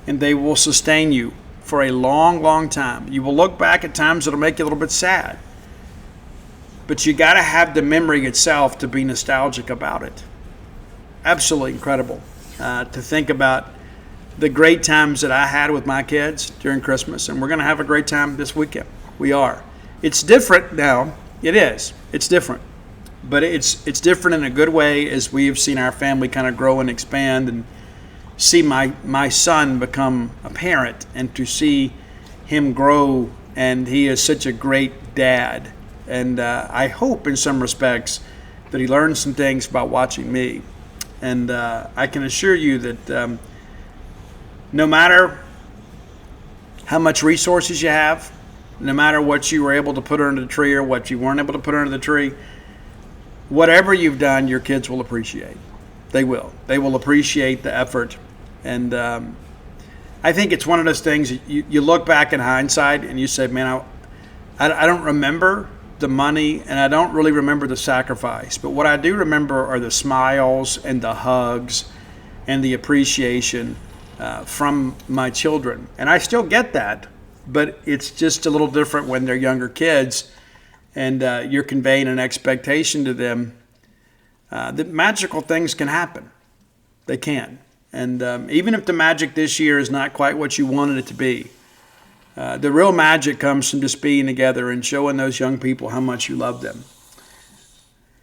A: and they will sustain you for a long, long time. You will look back at times that'll make you a little bit sad, but you got to have the memory itself to be nostalgic about it. Absolutely incredible to think about the great times that I had with my kids during Christmas, and we're going to have a great time this weekend. We are. It's different now. It is. It's different, but it's different in a good way as we have seen our family kind of grow and expand, and see my son become a parent, and to see him grow, and he is such a great dad. And I hope in some respects that he learns some things about watching me. And I can assure you that no matter how much resources you have, no matter what you were able to put under the tree or what you weren't able to put under the tree, whatever you've done, your kids will appreciate. They will. They will appreciate the effort. And I think it's one of those things, you look back in hindsight and you say, man, I don't remember the money, and I don't really remember the sacrifice. But what I do remember are the smiles and the hugs and the appreciation from my children. And I still get that, but it's just a little different when they're younger kids, and you're conveying an expectation to them that magical things can happen. They can. And even if the magic this year is not quite what you wanted it to be, the real magic comes from just being together and showing those young people how much you love them.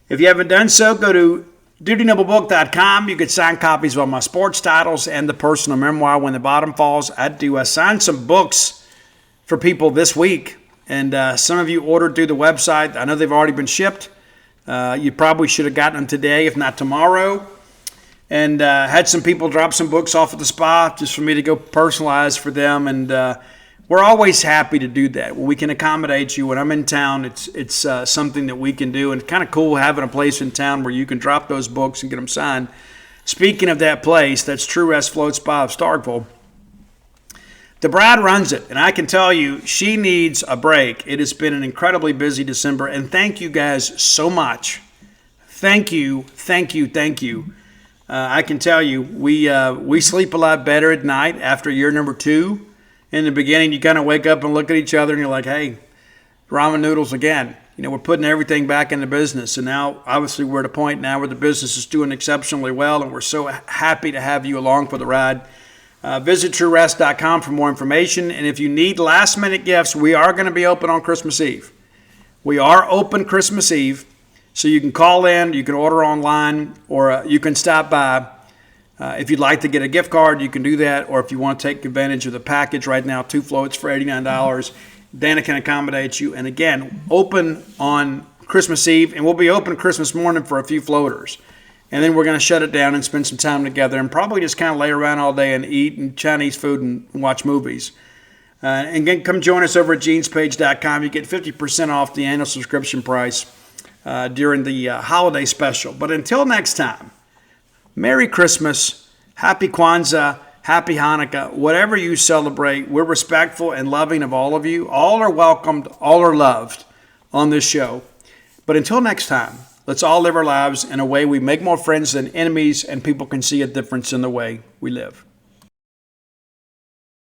A: If you haven't done so, go to DutyNobleBook.com. You can sign copies of all my sports titles and the personal memoir, When the Bottom Falls. I signed some books for people this week, and some of you ordered through the website. I know they've already been shipped. You probably should have gotten them today, if not tomorrow. And had some people drop some books off at the spa just for me to go personalize for them. And we're always happy to do that. When we can accommodate you. When I'm in town, it's something that we can do. And it's kind of cool having a place in town where you can drop those books and get them signed. Speaking of that place, that's True Rest Float Spa of Starkville. The Bride runs it, and I can tell you she needs a break. It has been an incredibly busy December, and thank you guys so much. Thank you. I can tell you we sleep a lot better at night after year number 2. In the beginning, you kind of wake up and look at each other, and you're like, hey, ramen noodles again. We're putting everything back into business, and now obviously we're at a point now where the business is doing exceptionally well, and we're so happy to have you along for the ride. Visit TrueRest.com for more information. And if you need last-minute gifts, we are going to be open on Christmas Eve. We are open Christmas Eve, so you can call in, you can order online, or you can stop by. If you'd like to get a gift card, you can do that. Or if you want to take advantage of the package right now, 2 floats for $89, Dana can accommodate you. And again, open on Christmas Eve, and we'll be open Christmas morning for a few floaters. And then we're going to shut it down and spend some time together and probably just kind of lay around all day and eat and Chinese food and watch movies. And again, come join us over at genespage.com. You get 50% off the annual subscription price during the holiday special. But until next time, Merry Christmas, Happy Kwanzaa, Happy Hanukkah, whatever you celebrate. We're respectful and loving of all of you. All are welcomed, all are loved on this show. But until next time, let's all live our lives in a way we make more friends than enemies, and people can see a difference in the way we live.